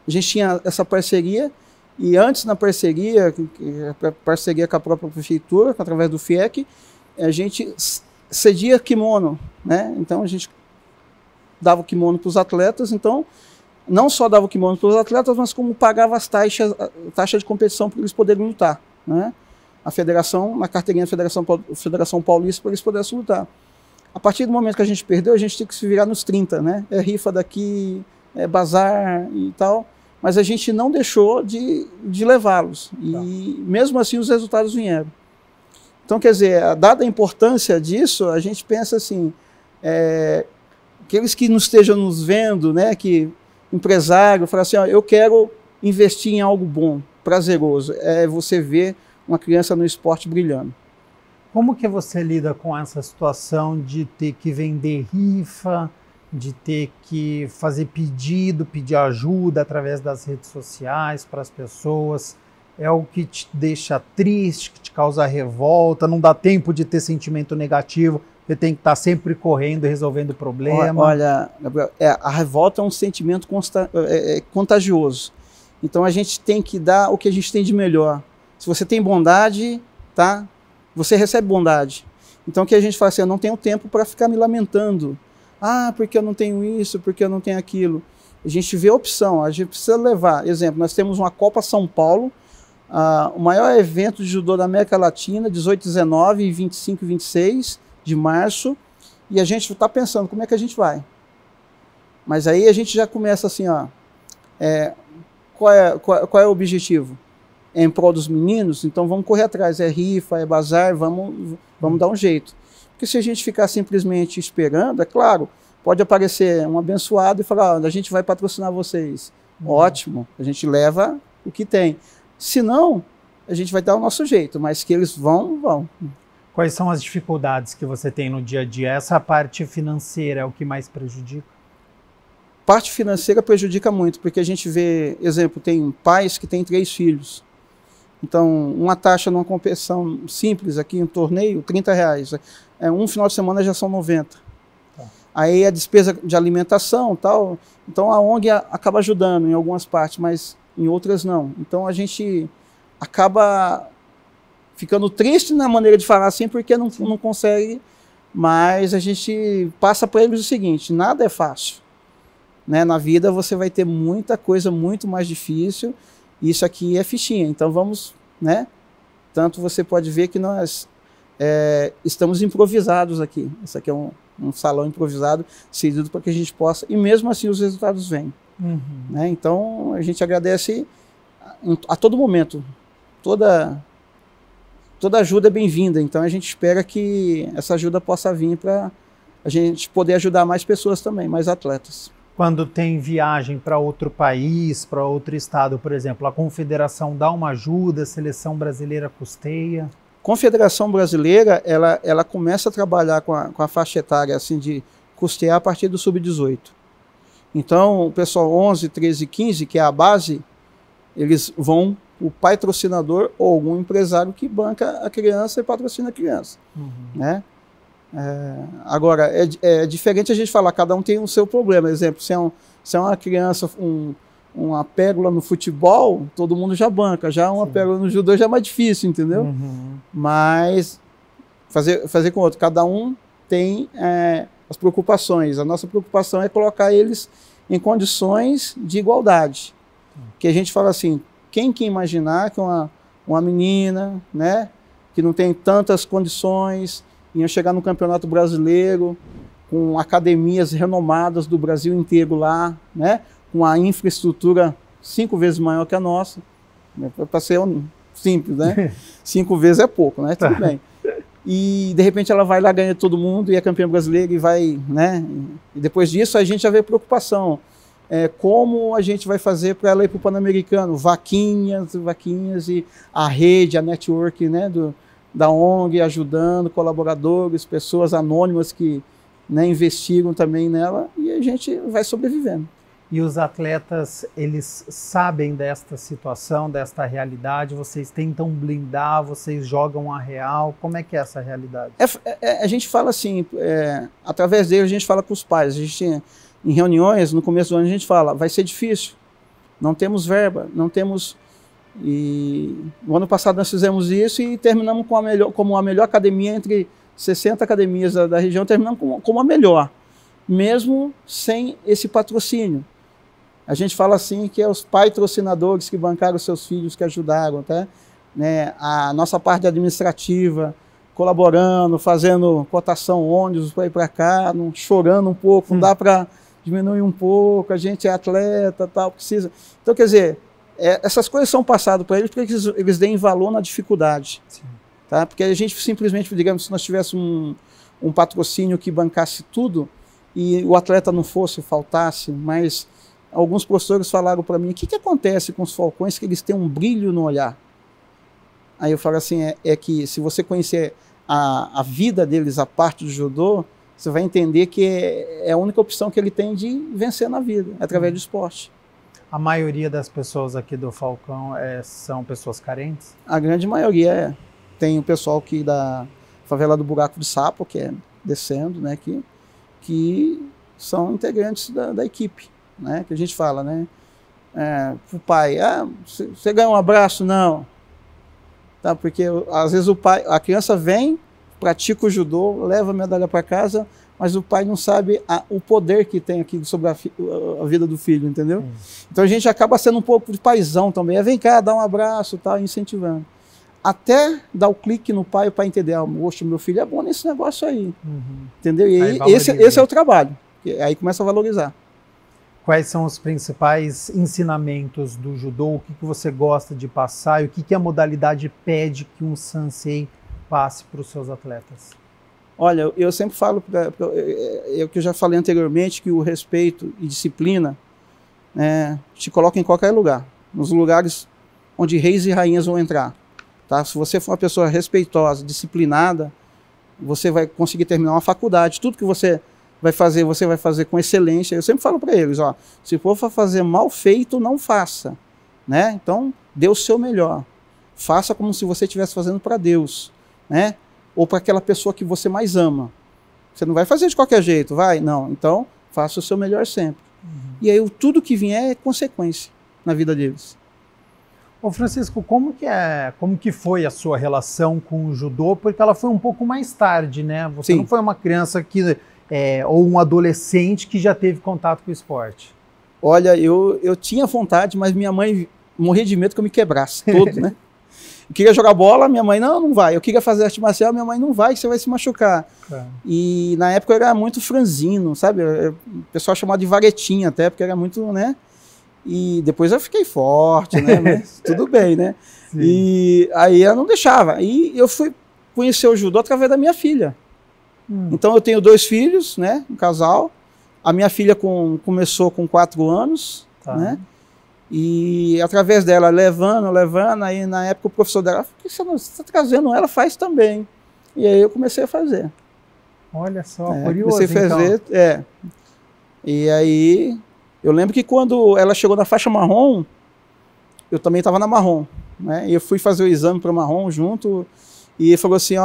A gente tinha essa parceria, e antes na parceria com a própria prefeitura, através do FIEC, a gente cedia kimono, né? Então a gente dava o kimono para os atletas, então não só dava o kimono para os atletas, mas como pagava as taxas de competição para eles poderem lutar, né? A federação, na carteirinha da Federação Paulista, para eles pudessem lutar. A partir do momento que a gente perdeu, a gente tem que se virar nos 30, né? É rifa daqui, é bazar e tal, mas a gente não deixou de levá-los. E mesmo assim os resultados vieram. Então, quer dizer, dada a importância disso, a gente pensa assim, aqueles que não estejam nos vendo, né, que empresário, fala assim, ó, eu quero investir em algo bom, prazeroso, você ver uma criança no esporte brilhando. Como que você lida com essa situação de ter que vender rifa, de ter que fazer pedido, pedir ajuda através das redes sociais para as pessoas? É o que te deixa triste, que te causa revolta, não dá tempo de ter sentimento negativo, você tem que estar sempre correndo e resolvendo o problema? Olha, Gabriel, a revolta é um sentimento contagioso. Então a gente tem que dar o que a gente tem de melhor. Se você tem bondade, tá? Você recebe bondade. Então o que a gente fala assim, eu não tenho tempo para ficar me lamentando. Ah, porque eu não tenho isso, porque eu não tenho aquilo. A gente vê a opção, a gente precisa levar. Exemplo, nós temos uma Copa São Paulo, o maior evento de judô da América Latina, 18, 19 e 25 e 26 de março, e a gente está pensando como é que a gente vai. Mas aí a gente já começa assim, ó, qual é o objetivo? É em prol dos meninos? Então vamos correr atrás, é rifa, é bazar, vamos dar um jeito. Porque se a gente ficar simplesmente esperando, é claro, pode aparecer um abençoado e falar, a gente vai patrocinar vocês. Ótimo, a gente leva o que tem. Se não, a gente vai dar o nosso jeito, mas que eles vão. Quais são as dificuldades que você tem no dia a dia? Essa parte financeira é o que mais prejudica? Parte financeira prejudica muito, porque a gente vê, exemplo, tem pais que têm 3 filhos. Então, uma taxa numa competição simples aqui, um torneio, R$30. Um final de semana já são 90. Tá. Aí a despesa de alimentação tal. Então a ONG acaba ajudando em algumas partes, mas em outras não. Então a gente acaba ficando triste na maneira de falar assim, porque não consegue, mas a gente passa para eles o seguinte, nada é fácil. Né? Na vida você vai ter muita coisa muito mais difícil, isso aqui é fichinha, então vamos, né? Tanto você pode ver que nós estamos improvisados aqui, isso aqui é um salão improvisado, cedido para que a gente possa, e mesmo assim os resultados vêm. Né? Então a gente agradece a todo momento, toda ajuda é bem-vinda, então a gente espera que essa ajuda possa vir para a gente poder ajudar mais pessoas também, mais atletas. Quando tem viagem para outro país, para outro estado, por exemplo, a confederação dá uma ajuda, a seleção brasileira custeia? Confederação Brasileira, ela começa a trabalhar com a faixa etária assim, de custear a partir do sub-18. Então, o pessoal 11, 13 e 15, que é a base, eles vão, o patrocinador ou algum empresário que banca a criança e patrocina a criança. Né? Agora, é diferente a gente falar, cada um tem o seu problema. Exemplo, se é uma criança, uma pérola no futebol, todo mundo já banca. Já uma pérola no judô já é mais difícil, entendeu? Mas fazer com outro, cada um tem as preocupações. A nossa preocupação é colocar eles em condições de igualdade. Que a gente fala assim, quem que imaginar que uma menina, né, que não tem tantas condições, ia chegar no Campeonato Brasileiro, com academias renomadas do Brasil inteiro lá, né? Com a infraestrutura 5 vezes maior que a nossa, né? Para ser simples, né? 5 vezes é pouco, né? Tudo bem. E de repente ela vai lá, ganha todo mundo e é campeã brasileira e vai, né? E depois disso a gente já vê preocupação. Como a gente vai fazer para ela ir para o Pan-Americano? Vaquinhas e a rede, a network, né? Da ONG ajudando, colaboradores, pessoas anônimas que, né, investiram também nela e a gente vai sobrevivendo. E os atletas, eles sabem desta situação, desta realidade? Vocês tentam blindar, vocês jogam a real? Como é que é essa realidade? A gente fala assim, através deles a gente fala com os pais. A gente, em reuniões, no começo do ano, a gente fala, vai ser difícil, não temos verba, não temos... E no ano passado nós fizemos isso e terminamos como a melhor academia entre 60 academias da região, terminamos como a melhor, mesmo sem esse patrocínio. A gente fala assim que é os patrocinadores que bancaram seus filhos, que ajudaram, tá? Né? A nossa parte administrativa, colaborando, fazendo cotação ônibus para ir para cá, chorando um pouco, não dá para diminuir um pouco, a gente é atleta, tal, precisa. Então, quer dizer, essas coisas são passadas para eles para que eles deem valor na dificuldade. Tá? Porque a gente simplesmente, digamos, se nós tivéssemos um patrocínio que bancasse tudo e o atleta não faltasse, mas alguns professores falaram para mim, o que acontece com os falcões que eles têm um brilho no olhar? Aí eu falo assim, que se você conhecer a vida deles, a parte do judô, você vai entender que é a única opção que ele tem de vencer na vida, através do esporte. A maioria das pessoas aqui do Falcão são pessoas carentes? A grande maioria Tem o pessoal aqui da favela do Buraco do Sapo, que é descendo, né, que são integrantes da equipe, né, que a gente fala, né. O pai, você ganha um abraço? Não. Tá, porque às vezes a criança vem, pratica o judô, leva a medalha para casa, mas o pai não sabe o poder que tem aqui sobre a vida do filho, entendeu? Então a gente acaba sendo um pouco de paizão também. Vem cá, dá um abraço, tal, incentivando. Até dar o clique no pai, o pai entender, poxa, meu filho é bom nesse negócio aí. Entendeu? E aí, esse é o trabalho. Aí começa a valorizar. Quais são os principais ensinamentos do judô? O que você gosta de passar e o que a modalidade pede que um sensei passe para os seus atletas? Olha, eu sempre falo, o que eu já falei anteriormente, que o respeito e disciplina te coloca em qualquer lugar. Nos lugares onde reis e rainhas vão entrar. Tá? Se você for uma pessoa respeitosa, disciplinada, você vai conseguir terminar uma faculdade. Tudo que você vai fazer com excelência. Eu sempre falo para eles, se for fazer mal feito, não faça. Né? Então, dê o seu melhor. Faça como se você estivesse fazendo para Deus. Né? Ou para aquela pessoa que você mais ama. Você não vai fazer de qualquer jeito, vai? Não. Então, faça o seu melhor sempre. E aí, tudo que vier é consequência na vida deles. Ô Francisco, como que foi a sua relação com o judô? Porque ela foi um pouco mais tarde, né? Você Sim. não foi uma criança ou um adolescente que já teve contato com o esporte. Olha, eu tinha vontade, mas minha mãe morria de medo que eu me quebrasse todo, né? Eu queria jogar bola, minha mãe, não vai. Eu queria fazer arte marcial, minha mãe, não vai, que você vai se machucar. E na época eu era muito franzino, sabe? O pessoal chamava de varetinha até, porque era muito, né? E depois eu fiquei forte, né? Mas tudo bem, né? Sim. E aí ela não deixava. E eu fui conhecer o judô através da minha filha. Então eu tenho 2 filhos, né? Um casal. A minha filha começou com 4 anos, né? E através dela, levando, aí na época o professor dela, por que você não está trazendo ela? Faz também. E aí eu comecei a fazer. Olha só, curioso, comecei a fazer, E aí, eu lembro que quando ela chegou na faixa marrom, eu também estava na marrom, né? E eu fui fazer o exame para marrom junto, e ele falou assim,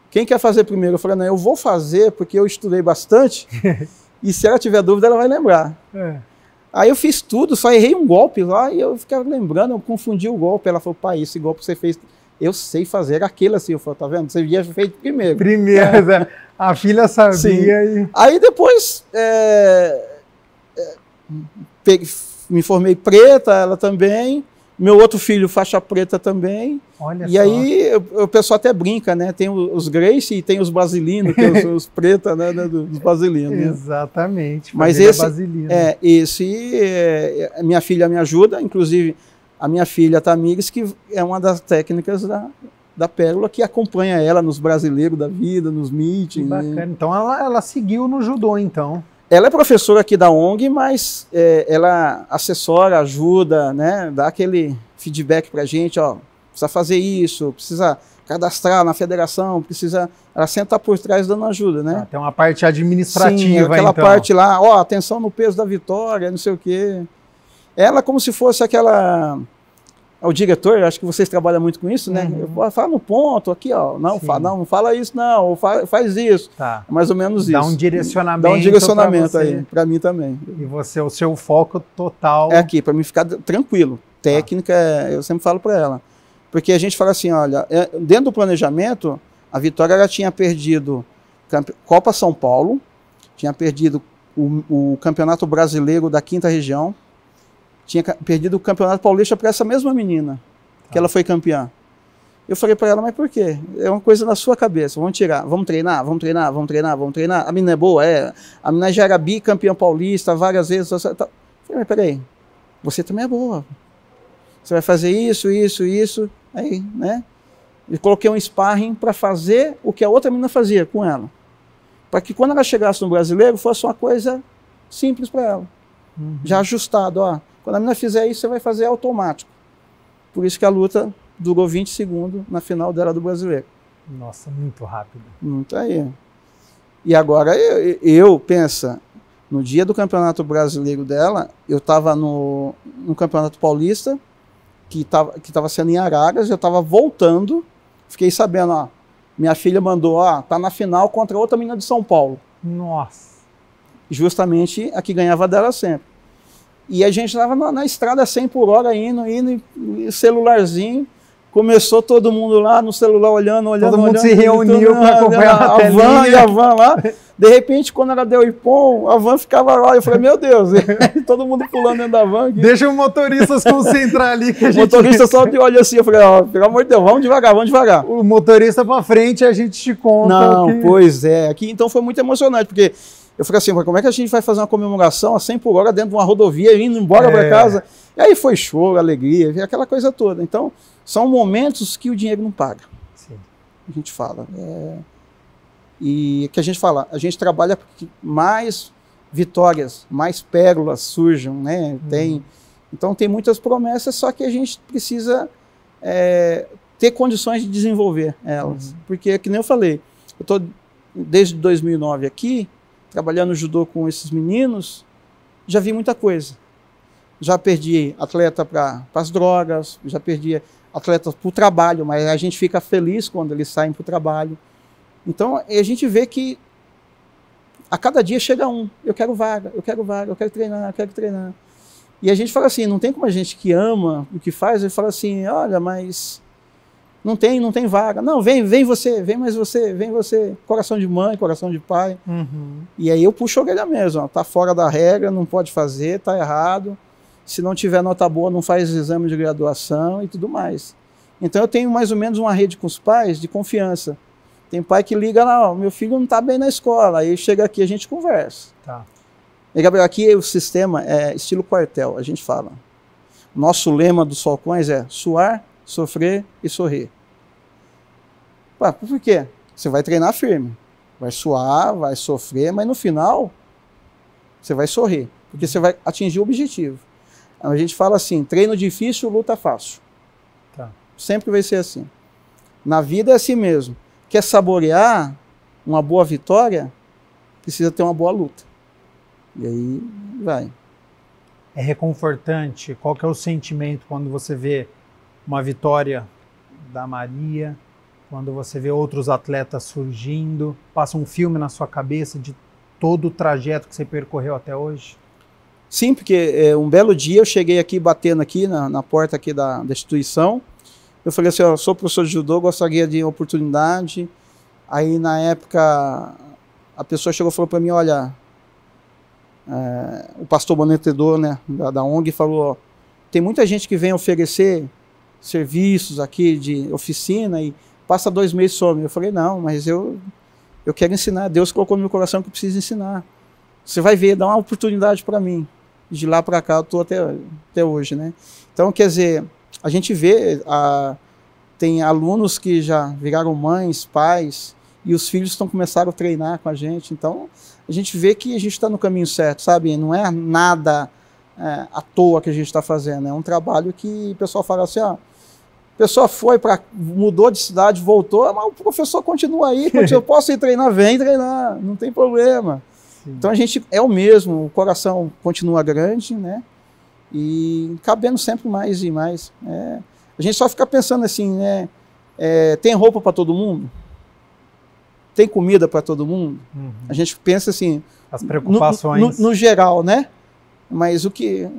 quem quer fazer primeiro? Eu falei, não, eu vou fazer porque eu estudei bastante, e se ela tiver dúvida, ela vai lembrar. Aí eu fiz tudo, só errei um golpe lá, e eu ficava lembrando, eu confundi o golpe. Ela falou, pai, esse golpe que você fez, eu sei fazer, era aquele assim. Eu falei, tá vendo? Você devia ter feito primeiro. A filha sabia. Sim. Aí depois, me formei preta, ela também. Meu outro filho, faixa preta também. Olha e só. Aí o pessoal até brinca, né? Tem os Gracie e tem os basilinos, que são os pretas, né? Dos basilinos. Exatamente. Mas minha filha me ajuda, inclusive a minha filha Tamires, que é uma das técnicas da Pérola, que acompanha ela nos brasileiros da vida, nos meetings. Bacana. Então ela seguiu no judô, então. Ela é professora aqui da ONG, mas ela assessora, ajuda, né? Dá aquele feedback pra gente, precisa fazer isso, precisa cadastrar na federação, ela senta por trás dando ajuda, né? Tem uma parte administrativa. Sim, aquela então. parte lá, atenção no peso da vitória, não sei o quê. Ela como se fosse o diretor, acho que vocês trabalham muito com isso, né? Fala no ponto aqui, não fala isso não, faz isso. Tá. Mais ou menos isso. Dá um direcionamento. Dá um direcionamento aí, para mim também. E você, o seu foco total... É aqui, para mim ficar tranquilo. Técnica, eu sempre falo para ela. Porque a gente fala assim, olha, dentro do planejamento, a Vitória ela tinha perdido Copa São Paulo, tinha perdido o Campeonato Brasileiro da 5ª Região, tinha perdido o Campeonato Paulista para essa mesma menina, que ela foi campeã. Eu falei para ela, mas por quê? É uma coisa na sua cabeça, vamos tirar, vamos treinar. A menina é boa? A menina já era bicampeã paulista várias vezes. Eu falei, mas peraí, você também é boa. Você vai fazer isso. Aí, né? Eu coloquei um sparring para fazer o que a outra menina fazia com ela. Para que quando ela chegasse no brasileiro, fosse uma coisa simples para ela. Já ajustado, Quando a menina fizer isso, você vai fazer automático. Por isso que a luta durou 20 segundos na final dela do brasileiro. Nossa, muito rápido. Muito aí. E agora eu pensa, no dia do Campeonato Brasileiro dela, eu estava no Campeonato Paulista, que estava sendo em Araras, eu estava voltando, fiquei sabendo, minha filha mandou, tá na final contra outra menina de São Paulo. Nossa. Justamente a que ganhava dela sempre. E a gente estava na estrada 100 por hora, indo, celularzinho. Começou todo mundo lá no celular olhando. Todo mundo se reuniu para acompanhar a van e a van lá. De repente, quando ela deu o ipom, a van ficava lá. Eu falei, meu Deus, todo mundo pulando dentro da van. Aqui. Deixa o motorista se concentrar ali. Que a gente... O motorista só de olho assim. Eu falei, ó, pelo amor de Deus, vamos devagar, vamos devagar. O motorista para frente, a gente te conta. Não, pois é. Aqui então foi muito emocionante, porque eu falei assim, como é que a gente vai fazer uma comemoração a 100 por hora dentro de uma rodovia, indo embora para casa? E aí foi choro, alegria, aquela coisa toda. Então, são momentos que o dinheiro não paga. Sim. A gente fala. E que a gente fala, a gente trabalha para que mais vitórias, mais pérolas surjam, né? Então tem muitas promessas, só que a gente precisa ter condições de desenvolver elas. Porque, que nem eu falei, eu estou desde 2009 aqui, trabalhando no judô com esses meninos, já vi muita coisa. Já perdi atleta para as drogas, já perdi atletas para o trabalho, mas a gente fica feliz quando eles saem para o trabalho. Então, a gente vê que a cada dia chega um, eu quero vaga, eu quero vaga, eu quero treinar, eu quero treinar. E a gente fala assim, não tem como a gente que ama o que faz, ele fala assim, olha, mas não tem vaga. Não, vem você, vem mais você, vem você. Coração de mãe, coração de pai. E aí eu puxo a orelha mesmo, ó, tá fora da regra, não pode fazer, tá errado. Se não tiver nota boa, não faz exame de graduação e tudo mais. Então eu tenho mais ou menos uma rede com os pais de confiança. Tem pai que liga lá, ó, meu filho não está bem na escola, aí chega aqui e a gente conversa. Tá. E, Gabriel, aqui o sistema é estilo quartel, a gente fala. Nosso lema dos Falcões é suar, sofrer e sorrir. Pá, por quê? Você vai treinar firme, vai suar, vai sofrer, mas no final você vai sorrir, porque você vai atingir o objetivo. A gente fala assim, treino difícil, luta fácil. Tá. Sempre vai ser assim. Na vida é assim mesmo. Quer saborear uma boa vitória, precisa ter uma boa luta. E aí vai. É reconfortante? Qual que é o sentimento quando você vê uma vitória da Maria, quando você vê outros atletas surgindo, passa um filme na sua cabeça de todo o trajeto que você percorreu até hoje? Sim, porque um belo dia eu cheguei aqui batendo aqui na porta aqui da instituição. Eu falei assim, eu sou professor de judô, gostaria de uma oportunidade. Aí, na época, a pessoa chegou e falou para mim, olha, o pastor Bonetedor, né, da ONG, falou, ó, tem muita gente que vem oferecer serviços aqui de oficina e passa 2 meses some. Eu falei, não, mas eu quero ensinar. Deus colocou no meu coração que eu preciso ensinar. Você vai ver, dá uma oportunidade para mim. De lá para cá, eu estou até hoje, né? Então, quer dizer... A gente vê, tem alunos que já viraram mães, pais, e os filhos começaram a treinar com a gente. Então, a gente vê que a gente está no caminho certo, sabe? Não é nada à toa que a gente está fazendo. É um trabalho que o pessoal fala assim, ó, a pessoa mudou de cidade, voltou, mas o professor continua aí, eu posso ir treinar, vem treinar, não tem problema. Sim. Então, a gente é o mesmo, o coração continua grande, né? E cabendo sempre mais e mais. A gente só fica pensando assim, né? Tem roupa para todo mundo? Tem comida para todo mundo? A gente pensa assim... As preocupações... No geral, né? Mas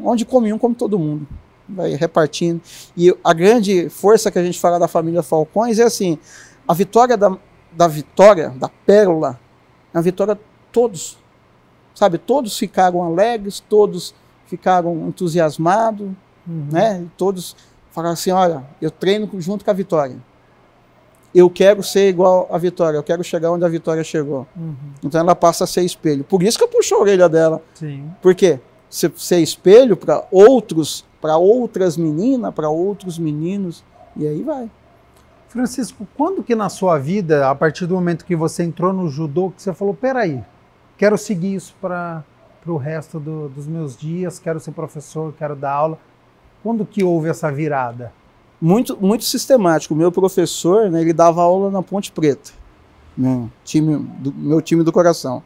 onde come um, come todo mundo. Vai repartindo. E a grande força que a gente fala da família Falcões é assim, a vitória da vitória, da pérola, é uma vitória todos. Sabe? Todos ficaram alegres, todos... ficaram entusiasmados, né? Todos falaram assim, olha, eu treino junto com a Vitória. Eu quero ser igual a Vitória, eu quero chegar onde a Vitória chegou. Então ela passa a ser espelho. Por isso que eu puxo a orelha dela. Sim. Por quê? Ser espelho para outras meninas, para outros meninos, e aí vai. Francisco, quando que na sua vida, a partir do momento que você entrou no judô, que você falou, peraí, quero seguir isso para o resto dos meus dias, quero ser professor, quero dar aula. Quando que houve essa virada? Muito, muito sistemático. O meu professor, né, ele dava aula na Ponte Preta, meu time do coração.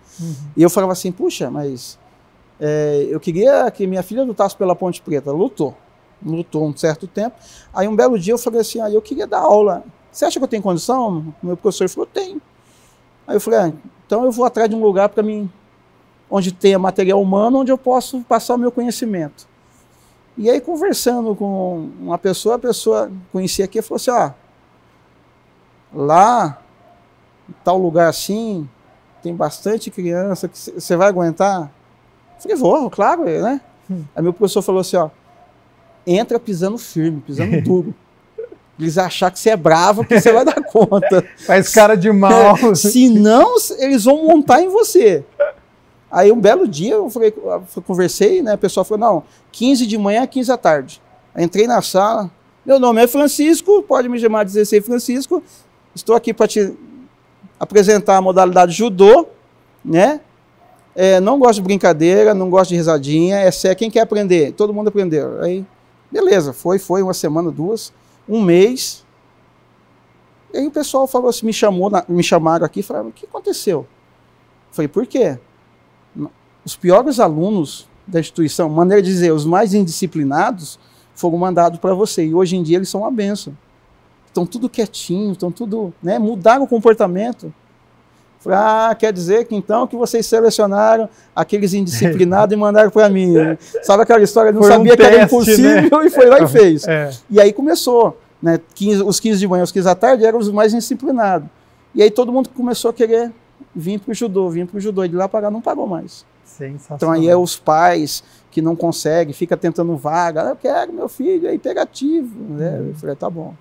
E eu falava assim, puxa, mas eu queria que minha filha lutasse pela Ponte Preta. Lutou um certo tempo. Aí um belo dia eu falei assim, eu queria dar aula. Você acha que eu tenho condição? O meu professor falou, tenho. Aí eu falei, então eu vou atrás de um lugar para mim, onde tenha material humano, onde eu posso passar o meu conhecimento. E aí, conversando com uma pessoa, a pessoa conhecia aqui e falou assim, ó, lá, em tal lugar assim, tem bastante criança, que você vai aguentar? Eu falei, vou, claro, né? Aí meu professor falou assim, ó, entra pisando firme, pisando duro. Eles achar que você é bravo, que você vai dar conta. Faz cara de mal. Senão, eles vão montar em você. Aí um belo dia eu conversei, né? A pessoa falou, não, 15 de manhã, 15 à tarde. Aí entrei na sala, meu nome é Francisco, pode me chamar de 16 Francisco, estou aqui para te apresentar a modalidade judô, né? Não gosto de brincadeira, não gosto de risadinha, é sério, quem quer aprender? Todo mundo aprendeu. Aí, beleza, foi uma semana, 2, um mês. E aí o pessoal falou assim, me chamaram aqui e falaram, o que aconteceu? Eu falei, por quê? Os piores alunos da instituição, maneira de dizer, os mais indisciplinados, foram mandados para você. E hoje em dia eles são uma bênção. Estão tudo quietinho, estão tudo, né, mudaram o comportamento. Falei, quer dizer que então que vocês selecionaram aqueles indisciplinados e mandaram para mim. Sabe aquela história? Não sabia que era impossível, né? E foi lá e fez. E aí começou, né, os 15 de manhã, os 15 da tarde eram os mais indisciplinados. E aí todo mundo começou a querer vir para o judô, e de lá para cá não pagou mais. Sensacional. Então aí os pais que não conseguem, fica tentando vaga, eu quero meu filho, é hiperativo. Né? Eu falei, tá bom.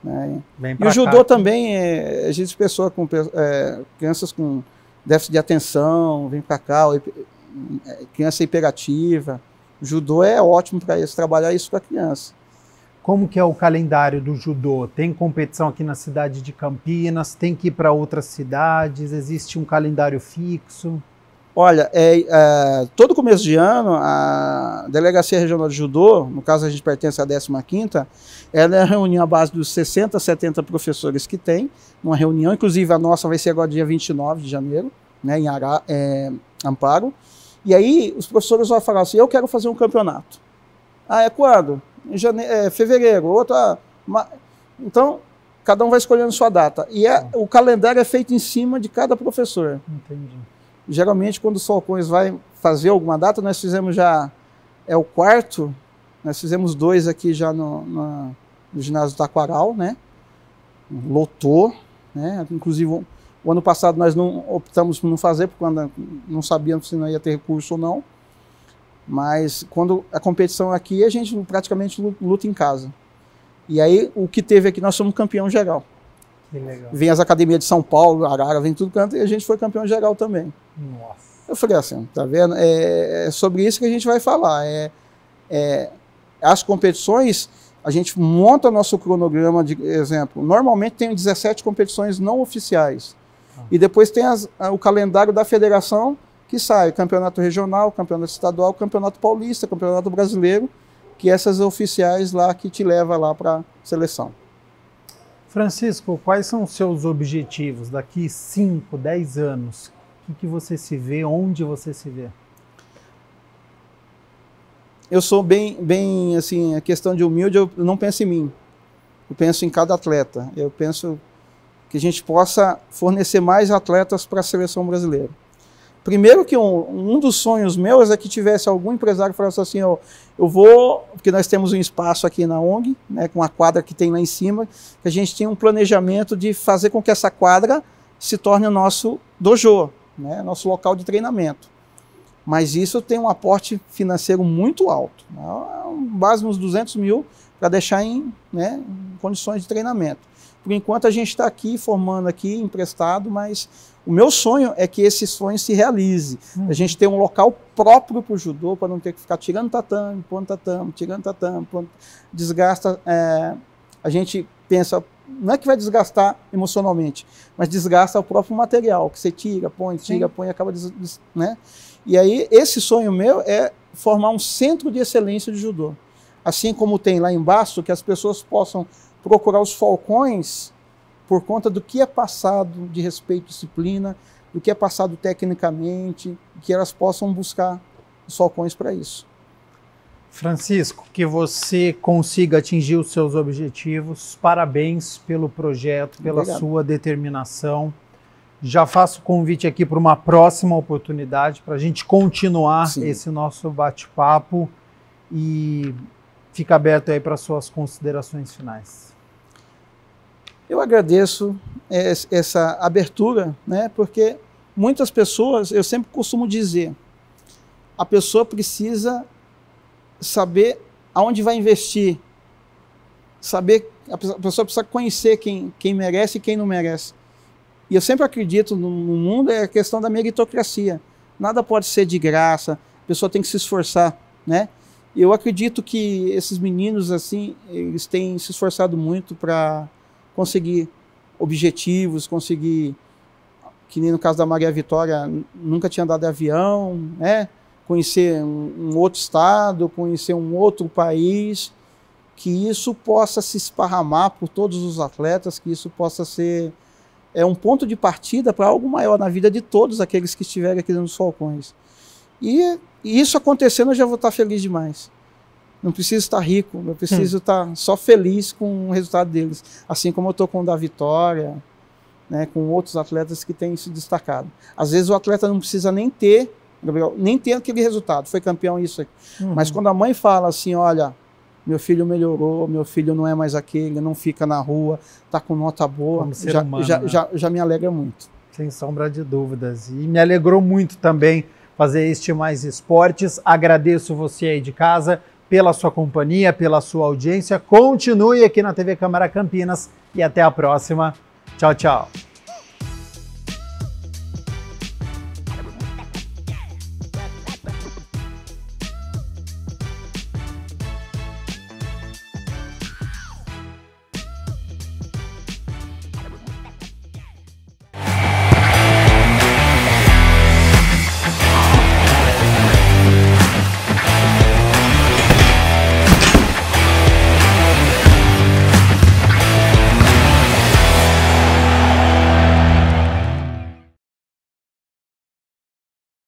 Né? E o judô também, a gente pessoa com crianças com déficit de atenção, vem para cá, criança hiperativa. O judô é ótimo para isso, trabalhar isso com a criança. Como que é o calendário do judô? Tem competição aqui na cidade de Campinas? Tem que ir para outras cidades? Existe um calendário fixo? Olha, todo começo de ano, a Delegacia Regional de Judô, no caso a gente pertence à 15ª, ela reúne a base dos 60, 70 professores que tem, numa reunião, inclusive a nossa vai ser agora dia 29 de janeiro, né, em Amparo, e aí os professores vão falar assim, eu quero fazer um campeonato. É quando? Em fevereiro, outra... Então, cada um vai escolhendo sua data, e o calendário é feito em cima de cada professor. Entendi. Geralmente, quando o Falcões vai fazer alguma data, nós fizemos já, o 4º, nós fizemos 2 aqui já no ginásio do Taquaral, né? Lotou, né? Inclusive, o ano passado nós optamos por não fazer, porque não sabíamos se não ia ter recurso ou não. Mas quando a competição aqui, a gente praticamente luta em casa. E aí, o que teve aqui, nós somos campeão geral. Que legal. Vem as academias de São Paulo, Arara, vem tudo canto, e a gente foi campeão geral também. Nossa. Eu falei assim, tá vendo? É sobre isso que a gente vai falar. As competições, a gente monta nosso cronograma de exemplo. Normalmente tem 17 competições não oficiais. E depois tem o calendário da federação que sai, campeonato regional, campeonato estadual, campeonato paulista, campeonato brasileiro, que essas oficiais lá que te leva lá para seleção. Francisco, quais são os seus objetivos daqui 5, 10 anos? O que você se vê? Onde você se vê? Eu sou bem assim, a questão de humilde, eu não penso em mim. Eu penso em cada atleta. Eu penso que a gente possa fornecer mais atletas para a seleção brasileira. Primeiro que um dos sonhos meus é que tivesse algum empresário que falasse assim, eu vou, porque nós temos um espaço aqui na ONG, né, com a quadra que tem lá em cima, que a gente tem um planejamento de fazer com que essa quadra se torne o nosso dojo, né, nosso local de treinamento. Mas isso tem um aporte financeiro muito alto, né, base nos 200 mil para deixar em condições de treinamento. Por enquanto a gente está aqui formando aqui, emprestado, mas o meu sonho é que esse sonho se realize. A gente ter um local próprio para o judô, para não ter que ficar tirando tatame, pondo tatame, tirando tatame, desgasta. A gente pensa, não é que vai desgastar emocionalmente, mas desgasta o próprio material, que você tira, põe, acaba... né? E aí, esse sonho meu é formar um centro de excelência de judô. Assim como tem lá embaixo, que as pessoas possam procurar os falcões por conta do que é passado de respeito à disciplina, do que é passado tecnicamente, que elas possam buscar os falcões para isso. Francisco, que você consiga atingir os seus objetivos, parabéns pelo projeto, pela sua determinação. Já faço o convite aqui para uma próxima oportunidade, para a gente continuar esse nosso bate-papo. e fica aberto aí para suas considerações finais. Eu agradeço essa abertura, né? Porque muitas pessoas, eu sempre costumo dizer, a pessoa precisa saber aonde vai investir, a pessoa precisa conhecer quem merece e quem não merece. E eu sempre acredito no mundo é a questão da meritocracia. Nada pode ser de graça, a pessoa tem que se esforçar, né? Eu acredito que esses meninos, assim, eles têm se esforçado muito para conseguir objetivos, conseguir, que nem no caso da Maria Vitória, nunca tinha andado de avião, né? Conhecer um outro estado, conhecer um outro país, que isso possa se esparramar por todos os atletas, que isso possa ser um ponto de partida para algo maior na vida de todos aqueles que estiverem aqui nos Falcões. E isso acontecendo, eu já vou estar feliz demais. Não preciso estar rico, eu preciso estar só feliz com o resultado deles. Assim como eu estou com o da Vitória, né, com outros atletas que têm se destacado. Às vezes o atleta não precisa nem ter, Gabriel, nem ter aquele resultado, foi campeão isso aqui. Mas quando a mãe fala assim, olha, meu filho melhorou, meu filho não é mais aquele, não fica na rua, está com nota boa, já me alegra muito. Sem sombra de dúvidas. E me alegrou muito também fazer este Mais Esportes. Agradeço você aí de casa pela sua companhia, pela sua audiência. Continue aqui na TV Câmara Campinas e até a próxima. Tchau, tchau.